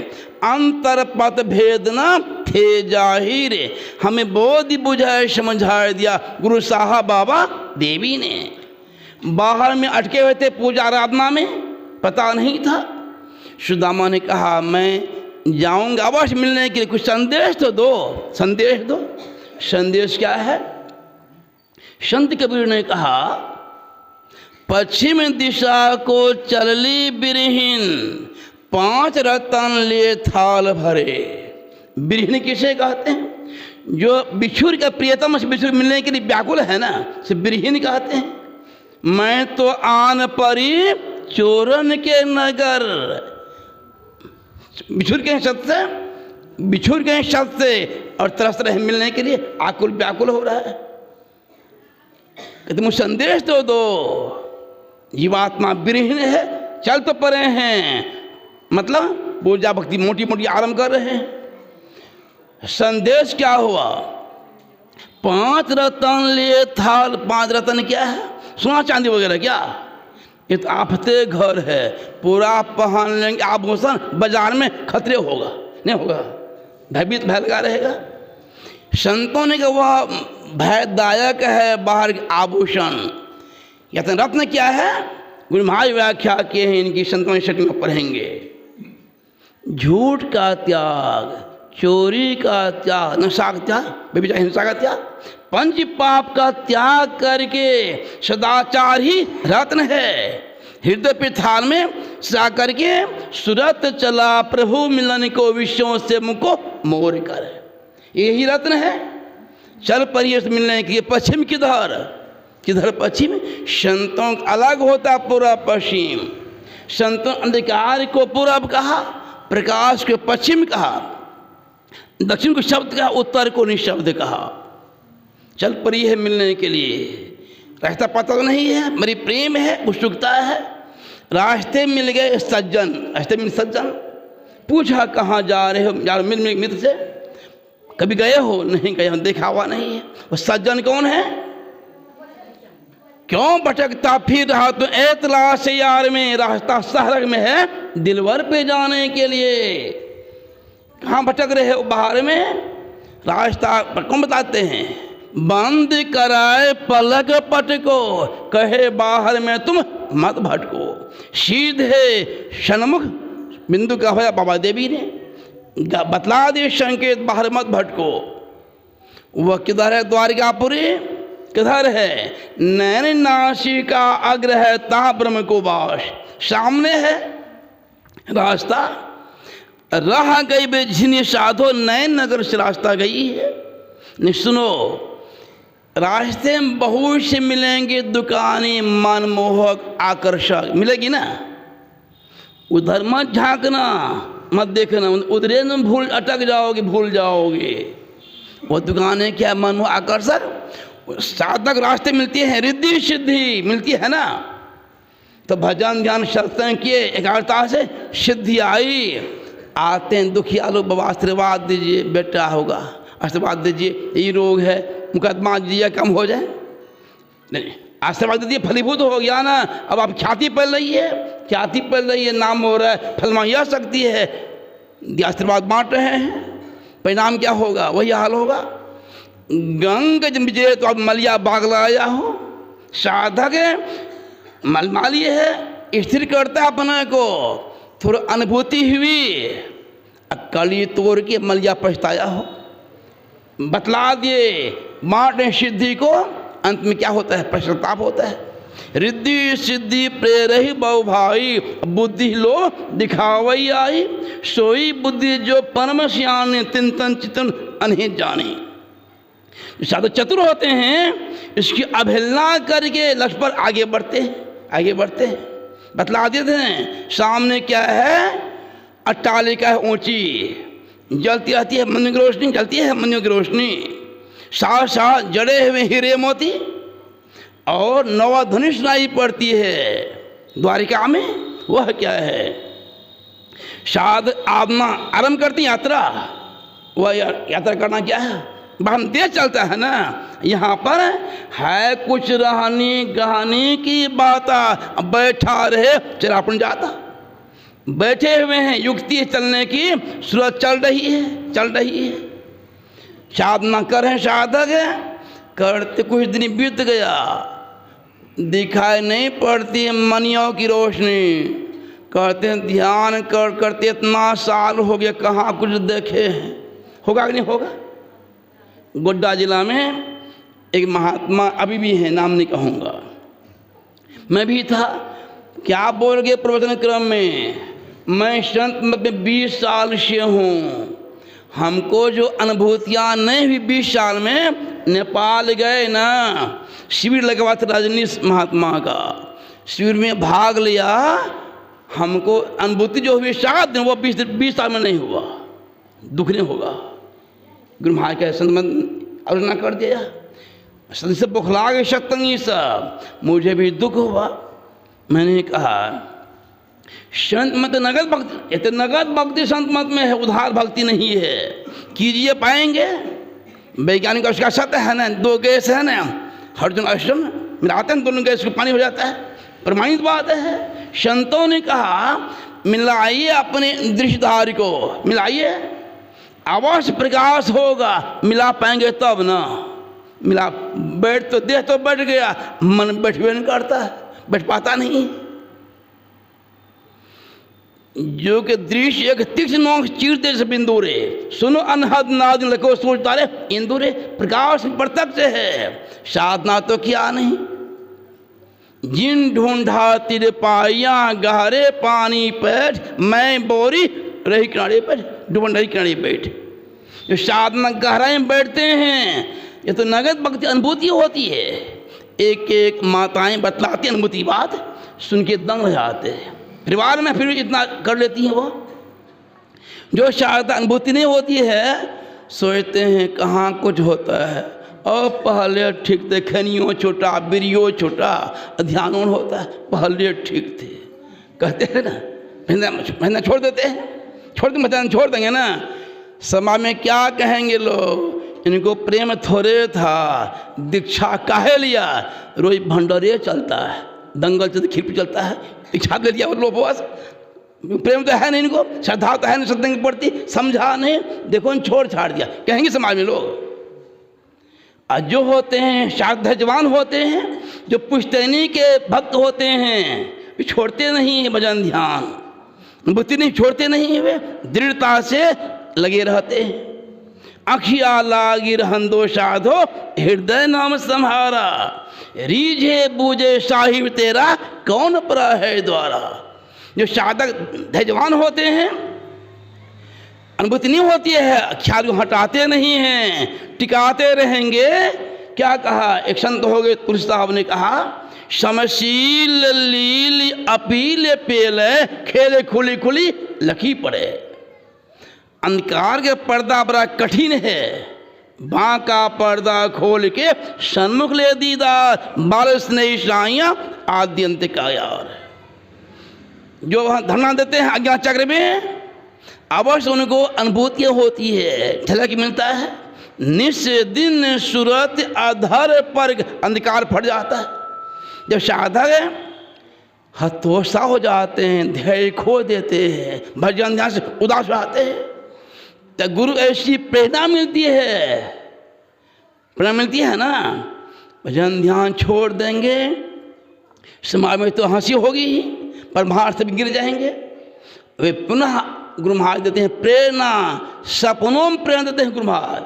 अंतर पत भेद न थे जाहिरे। हमें बोधि बुझाए समझाए दिया गुरु साहब बाबा देवी ने। बाहर में अटके हुए थे पूजा आराधना में, पता नहीं था। सुदामा ने कहा मैं जाऊंगा अवश्य मिलने के लिए, कुछ संदेश तो दो, संदेश दो। संदेश क्या है, संत कबीर ने कहा पश्चिम दिशा को चलली बिरहीन, 5 रतन लिए थाल भरे। बिरहीन किसे कहते हैं, जो बिछुर का प्रियतम से बिछुर मिलने के लिए व्याकुल है ना, से बिरहीन कहते हैं। मैं तो आन परी चोरन के नगर, बिछुर के शब्द से, बिछुर के शब्द से और तरस रहे मिलने के लिए, आकुल व्याकुल हो रहा है। कहते मुझे संदेश तो दो, जीवात्मा बिरहीन है, चल तो पड़े हैं, मतलब पूजा भक्ति मोटी मोटी आरंभ कर रहे हैं। संदेश क्या हुआ, 5 रतन लिए थाल। 5 रतन क्या है, सोना चांदी वगैरह क्या, ये तो आफते घर है, पूरा पहन लेंगे आभूषण, बाजार में खतरे होगा, नहीं होगा, भयभीत भय लगा रहेगा। संतों ने कहा वह भयदायक है बाहर के आभूषण। या तो रत्न क्या है, गुरु महाराज व्याख्या किए हैं इनकी, संतों शक्ति में पढ़ेंगे। झूठ का त्याग, चोरी का त्याग, नशा का त्याग, बेविचार हिंसा का त्याग, पंच पाप का त्याग करके सदाचार ही रत्न है। हृदय पे थाल में सा करके सुरत चला प्रभु मिलन को, विश्वों से मुको मोर कर, यही रत्न है। चल परियस मिलने की, पश्चिम किधर, किधर पश्चिम, संतों अलग होता पूरा पश्चिम। संतों अंधकार को पूरब कहा, प्रकाश को पश्चिम कहा, दक्षिण को शब्द कहा, उत्तर को निशब्द कहा। चल पड़ी है मिलने के लिए, रास्ता पता तो नहीं है, मेरी प्रेम है, उत्सुकता है। रास्ते मिल गए सज्जन, रास्ते मिल सज्जन, पूछा कहाँ जा रहे हो, यार मिल मित्र से, कभी गए हो, नहीं गए हो, देखा हुआ नहीं है। वो सज्जन कौन है, क्यों भटकता फिर रहा तो एतला से यार में, रास्ता शहर में है दिलवर पे जाने के लिए। कहाँ भटक रहे हो, बाहर में, रास्ता कौन बताते हैं, बंद कराए पलक पटको, कहे बाहर में तुम मत भटको। सीधे सन्मुख बिंदु का होया बाबा देवी ने, बतला दे संकेत, बाहर मत भटको। वह किधर है, द्वारिकापुरी किधर है, नैन नासिका अग्र है, ता ब्रह्म को वास। सामने है रास्ता, रह गई बेझिनी साधो, नैन नगर से रास्ता गई है। सुनो, रास्ते में बहुत से मिलेंगे दुकानें, मनमोहक आकर्षक मिलेगी ना, उधर मत झांकना, मत देखना, उधर में भूल अटक जाओगे, भूल जाओगे। वो दुकानें क्या मनमोहक आकर्षक, साधक रास्ते मिलती है, रिद्धि सिद्धि मिलती है ना, तो भजन ध्यान सत्संग किए, एकाग्रता से सिद्धि आई। आते हैं दुखिया लोग, बाबा आशीर्वाद दीजिए, बेटा होगा, आशीर्वाद दीजिए, ये रोग है, मुकदमा दीजिए कम हो जाए। नहीं, आशीर्वाद दीजिए, फलीभूत हो गया ना, अब आप ख्याति पल रही है, ख्याति पल रही है, नाम हो रहा है, फलमाई आ सकती है, आशीर्वाद बांट रहे हैं, परिणाम क्या होगा? वही हाल होगा। गंग विजय तो अब मलिया बाग लगाया हो, साधक मलमाली है, स्थिर करता अपने को, थोड़ा अनुभूति हुई, कली तोड़ के मलिया पछताया हो, बतला दिए, बांटे सिद्धि को, अंत में क्या होता है? पश्चाताप होता है। रिद्धि सिद्धि प्रेरही बहु भाई, बुद्धि लो दिखावई आई, सोई बुद्धि जो परम सियाने, तिन तन चितन अनहित जाने। साधु चतुर होते हैं, इसकी अवहेलना करके लक्ष्य पर आगे बढ़ते हैं, आगे बढ़ते हैं। बतला देते हैं सामने क्या है, अट्टालिका है ऊंची, जलती रहती है मन की रोशनी, जलती है मन की रोशनी, साथ साथ जड़े हुए हीरे मोती और नवा धनुष सुनाई पड़ती है द्वारिका में। वह क्या है? शायद आत्मा आरंभ करती यात्रा। वह यात्रा करना क्या है? हम देश चलता है ना, यहाँ पर है कुछ रहने गहने की बात, बैठा रहे चला अपन जाता, बैठे हुए हैं, युक्ति चलने की सूरत चल रही है, चल रही है। साधना करें, साधक करते कुछ दिन बीत गया, दिखाई नहीं पड़ती मनियों की रोशनी, कहते हैं ध्यान करते इतना साल हो गया, कहाँ कुछ देखे हैं। होगा कि नहीं होगा? गोड्डा जिला में एक महात्मा अभी भी है, नाम नहीं कहूँगा, मैं भी था, क्या बोल गए प्रवचन क्रम में, मैं संत मत में 20 साल से हूँ, हमको जो अनुभूतियाँ नहीं हुई 20 साल में, नेपाल गए ना, शिविर लगवा था रजनीश महात्मा का, शिविर में भाग लिया, हमको अनुभूति जो हुई 7 दिन, वो 20 साल में नहीं हुआ। दुख नहीं होगा। गुरु महाराज के संत अर्चना कर दिया, संत से बुखला गए सत्संगी सब, मुझे भी दुख हुआ। मैंने कहा संत मत नगद भक्ति, ये तो नगद भक्ति संत मत में है, उधार भक्ति नहीं है। कीजिए पाएंगे, वैज्ञानिक उसका सत्य है ना, 2 गैस है ना, हाइड्रोजन ऑक्सीजन मिलाते हैं, दोनों गैस को पानी हो जाता है, प्रमाणित बात है। संतों ने कहा मिलाइए अपने दृष्टिधारी को, मिलाइए, अवश्य प्रकाश होगा, मिला पाएंगे तब ना। मिला बैठ तो देह तो बैठ गया, मन बैठवे नहीं करता, बैठ पाता नहीं। जो कि दृश्य एक तीक्ष्ण नोक चीरते से बिंदुरे, सुनो अनहद नाद लको सोचता रे इंदुरे, प्रकाश प्रत्यक्ष है, साधना तो क्या नहीं। जिन ढूंढा तिर पाइया गहरे पानी पैठ, मैं बोरी रही किनारे पर, डूबन रही किनारे बैठ। जो साधना गहराई में बैठते हैं, ये तो नगद भक्ति अनुभूति होती है। एक एक माताएं बतलाती अनुभूति बात, सुन के दंग रह जाते हैं। परिवार में फिर इतना कर लेती हैं वो, जो शायद अनुभूति नहीं होती है, सोचते हैं कहाँ कुछ होता है, और पहले ठीक थे, खनियो छोटा बिरियो छोटा, ध्यान होता है, पहले ठीक थे, कहते हैं ना, महीना छोड़ देते हैं, छोड़ देंगे ना, समाज में क्या कहेंगे लोग, इनको प्रेम थोड़े था, दीक्षा काहे लिया, रोज भंडारे चलता है, दंगल चलता, खिलपी चलता है, इच्छा ले लिया लोग, बस प्रेम तो है नहीं इनको, श्रद्धा तो है नहीं सत्संग के प्रति, समझा नहीं, देखो छोड़ छाड़ दिया, कहेंगे समाज में लोग। और जो होते हैं श्रद्धावान होते हैं, जो पुश्तैनी के भक्त होते हैं, वे छोड़ते नहीं है भजन ध्यान, बुद्धि नहीं छोड़ते नहीं, वे दृढ़ता से लगे रहते हैं। अखिया लागी रहंदो साधो, हृदय नाम संहारा, रीझे बूझे साहिब तेरा, कौन परा है द्वारा। जो साधक धैर्यवान होते हैं, अनुभूति नहीं होती है, ख्याल को हटाते नहीं हैं, टिकाते रहेंगे। क्या कहा एक संत हो गए तुलसी साहब ने कहा, समशील लील अपील पेले, खेले खुली खुली लखी पड़े। अंधकार के पर्दा बड़ा कठिन है, बांका पर्दा खोल के सन्मुख ले दीदार, बारिश ने ईशाइयाँ आद्यंत का यार। जो वहाँ धरना देते हैं अज्ञान चक्र में, अवश्य उनको अनुभूतियाँ होती है, झलक मिलता है। निस दिन सूरत अधर पर अंधकार फट जाता है। जब साधक हतोषा हो जाते हैं, धैर्य खो देते हैं, भजन ध्यान से उदास हो जाते हैं, तो गुरु ऐसी प्रेरणा मिलती है, प्रेरणा मिलती है ना। भजन ध्यान छोड़ देंगे, समाज में तो हंसी होगी ही, परमार्थ से भी गिर जाएंगे। वे पुनः गुरु महाराज देते हैं प्रेरणा, सपनों में प्रेरणा देते हैं गुरु महाराज।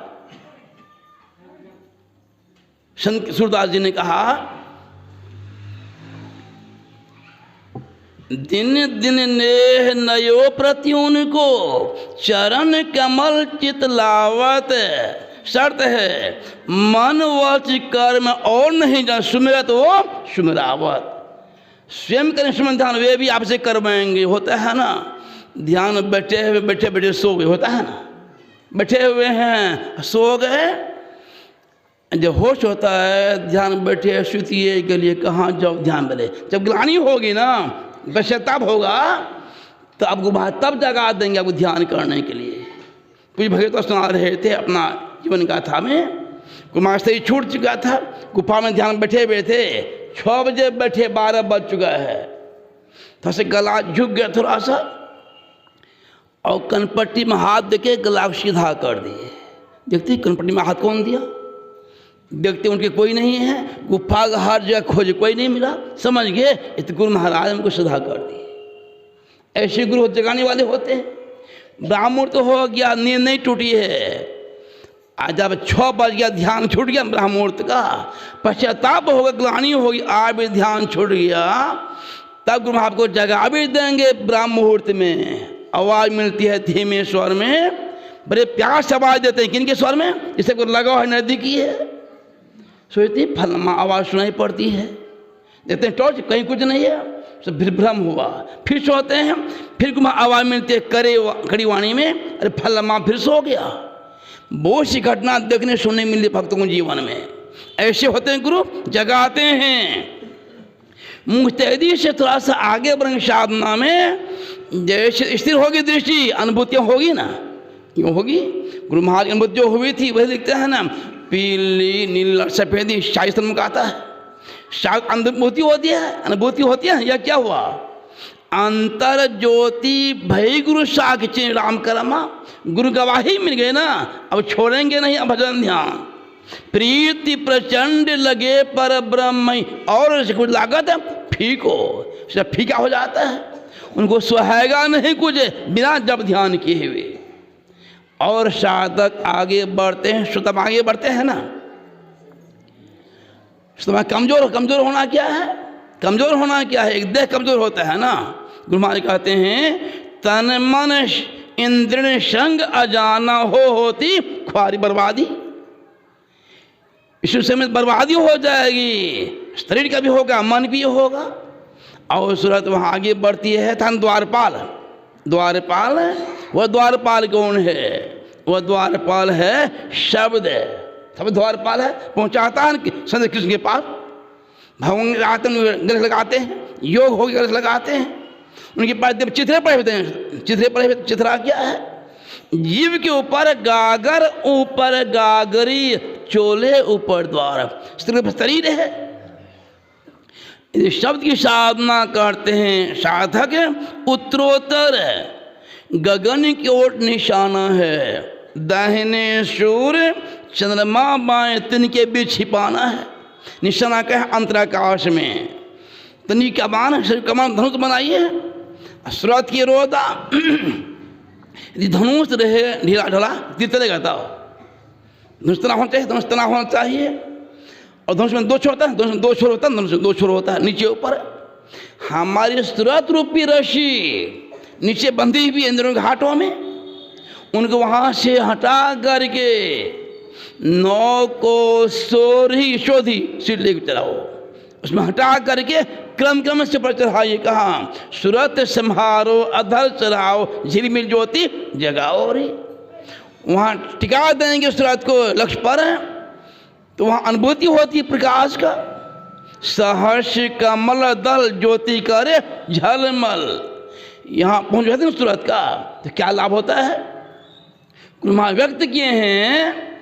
संत सूरदास जी ने कहा, दिन दिन नेह नयो प्रत्युन को चरण कमल चित लावत। शर्त है मन वच कर्म और नहीं जान, सुमिरत वो सुमिरावत। स्वयं करें सुमन ध्यान, वे भी आपसे करवाएंगे। होता है ना, ध्यान बैठे बैठे सो गए, होता है ना, बैठे हुए हैं सो गए, जब होश होता है ध्यान बैठे सुतिए के लिए कहाँ जाओ ध्यान मिले। जब ग्लानि होगी ना, पश्चाताप होगा, तो आपको बाहर तब जगा देंगे आपको ध्यान करने के लिए। कुछ भगत तो सुना रहे थे अपना जीवन गाथा में, कुमार से ही छूट चुका था, गुफा में ध्यान बैठे हुए थे, 6 बजे बैठे 12 बज चुका है, तो से गला झुक गया थोड़ा सा, और कनपट्टी में हाथ देके गला सीधा कर दिए। देखते कनपट्टी में हाथ कौन दिया, देखते उनके कोई नहीं है, गुफा का हर जगह खोज कोई नहीं मिला, समझ गए इस गुरु महाराज हमको सीधा कर दिए। ऐसे गुरु जगाने वाले होते हैं। ब्राह्मण तो हो गया, नींद नहीं टूटी है, आज जब 6 बज गया ध्यान छूट गया ब्राह्मूर्त का, पश्चाताप होगा, ग्लानि होगी, आज भी ध्यान छूट गया, तब गुरु महाराज को जगा भी देंगे। ब्राह्म मुहूर्त में आवाज़ मिलती है धीमे स्वर में, बड़े प्यार से आवाज़ देते हैं, किनके स्वर में, जिसे को लगा है नज़दीकी है, सोचती फलमा आवाज़ सुनाई पड़ती है, देखते हैं टॉर्च कहीं कुछ नहीं है, सब फिर भ्रम हुआ, फिर सोते हैं, फिर गुरु आवाज़ मिलती है कड़ी वाणी में, अरे फलमा फिर सो गया। बहुत सी घटना देखने सुनने मिली भक्तों को जीवन में। ऐसे होते हैं गुरु, जगाते हैं। मुस्तैदी से थोड़ा सा आगे बढ़ेंगे साधना में, जैसे स्थिर होगी दृष्टि, अनुभूतियाँ होगी ना, क्यों होगी। गुरु महाराज अनुभूति जो हुई थी वही लिखते हैं ना, पीली नील सफेदी शाही में कहता है, अनुभूति होती है, अनुभूति होती है। यह क्या हुआ, अंतर ज्योति भई गुरु साक्षी राम करमा, गुरु गवाही मिल गए ना, अब छोड़ेंगे नहीं अब भजन ध्यान। प्रीति प्रचंड लगे पर ब्रह्म, और कुछ लागत फीको, सब फीका हो जाता है, उनको सुहाएगा नहीं कुछ बिना जब ध्यान किए हुए। और साधक आगे बढ़ते हैं, श्रोता आगे बढ़ते हैं ना, श्रोता कमजोर होना क्या है, कमजोर होना क्या है, एक देह कमजोर होता है ना। गुरु महाराज कहते हैं, तन मन इंद्रिय संग अजाना होती ख्वारी बर्बादी, इस समय बर्बादी हो जाएगी, शरीर का भी होगा, मन भी होगा। और सूरत वहाँ आगे बढ़ती है, तन द्वारपाल, द्वारपाल वह द्वारपाल कौन है, वह द्वारपाल है शब्द, सब द्वारपाल है, पहुँचाता है संत कृष्ण के पास। भगवान गलत लगाते हैं, योग होगी गलत लगाते हैं, उनके पास जब चित्रे पड़े होते हैं, चित्रे पड़े हुए, चित्रा क्या है, जीव के ऊपर गागर ऊपर गागरी, चोले ऊपर द्वार, शरीर है। शब्द की साधना करते हैं साधक, उत्तरोत्तर गगन की ओर निशाना है, दाहिने सूर्य चंद्रमा बाएं तिन के बीच छिपाना है। निशाना क्या है, अंतराकाश में तनी का बाण, कमान धनुष बनाइए, स्रोत की रोदा यदि धनुष रहे ढीला ढला चलेगा, तो धनुष तना होना चाहिए, धनुष तना होना चाहिए। और धनुष में 2 छोर होता है, धनुष में 2 छोर होता है, धनुष में 2 छोर होता है, नीचे ऊपर। हमारी स्रोत रूपी रस्सी नीचे बंधी हुई इंद्रियों के हाथों में, उनको वहाँ से हटा करके 9 को शोधी सीट लेकर चलाओ, उसमें हटा करके क्रम से पर चढ़ाइए। कहाँ, सूरत संहारो अधर चढ़ाओ, झिलमिल ज्योति जगाओ रे, वहाँ टिका देंगे सूरत को लक्ष्य पर, तो वहाँ अनुभूति होती है प्रकाश का। सहर्ष कमल दल ज्योति करे झलमल, यहाँ पहुँच जाते हैं सूरत का, तो क्या लाभ होता है? वहाँ व्यक्त किए हैं,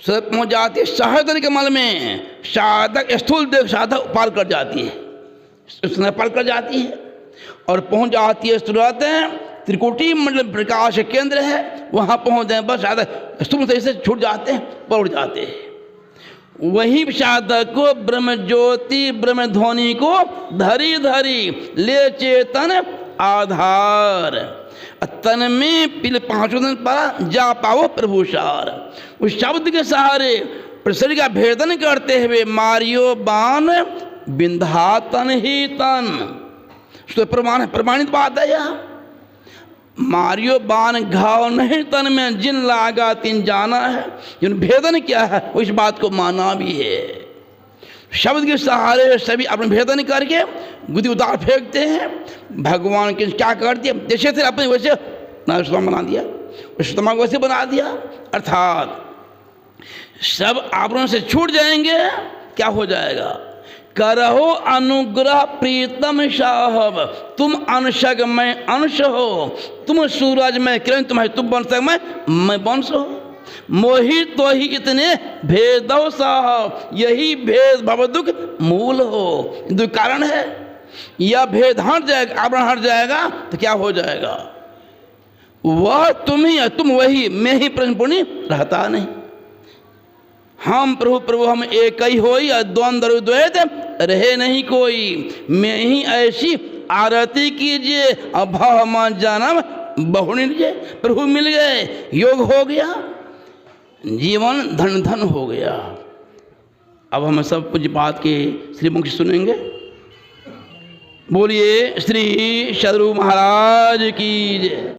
सूरत पहुँच जाती है शहादत के मल में, शहादत स्थूल देह शहादत पार कर जाती है, उसने पार कर जाती है और पहुँच जाती है सूरत त्रिकुटी मंडल प्रकाश केंद्र है, वहाँ पहुँच जाए बस शहादत स्थूल से छूट जाते हैं, पर उड़ जाते हैं। वही शहादत को ब्रह्म ज्योति ब्रह्म ध्वनि को धरी धरी ले चेतन आधार, तन में पिल पांचों दिन पर जा पाओ प्रभु सार। उस शब्द के सहारे शरीर का भेदन करते हुए मारियो बाण बिंधा तन ही तन, तो प्रमाणित बात है यह। मारियो बाण घाव नहीं तन में जिन लागा तिन जाना है, जिन भेदन क्या है उस बात को माना भी है। शब्द के सहारे सभी अपने भेदन करके गुदी उतार फेंकते हैं। भगवान के क्या कर दिया, जैसे थे अपने वैसे नाम बना दिया, उस वैसे बना दिया, अर्थात सब आवरण से छूट जाएंगे। क्या हो जाएगा? करहो अनुग्रह प्रीतम साहब, तुम अंशक मैं अंश हो, तुम सूरज मैं किरण, तुम वंशक मैं वंश हो। मोहित तो ही इतने भेदो साहब, यही भेद भव दुख मूल हो। दुख कारण है, यह भेद हट जाएगा, आवरण हट जाएगा तो क्या हो जाएगा? वह तुम ही है, तुम वही, मैं ही प्रश्न पुण्य रहता नहीं। हम प्रभु प्रभु हम एक ही होई, द्वंद्व द्वैत रहे नहीं कोई। मैं ही ऐसी आरती कीजिए, अभाव मान जन्म बहु लीजिए। प्रभु मिल गए, योग हो गया, जीवन धन धन हो गया। अब हम सब पूज्य बात के श्रीमुख सुनेंगे। बोलिए श्री सद्गुरु महाराज की जय।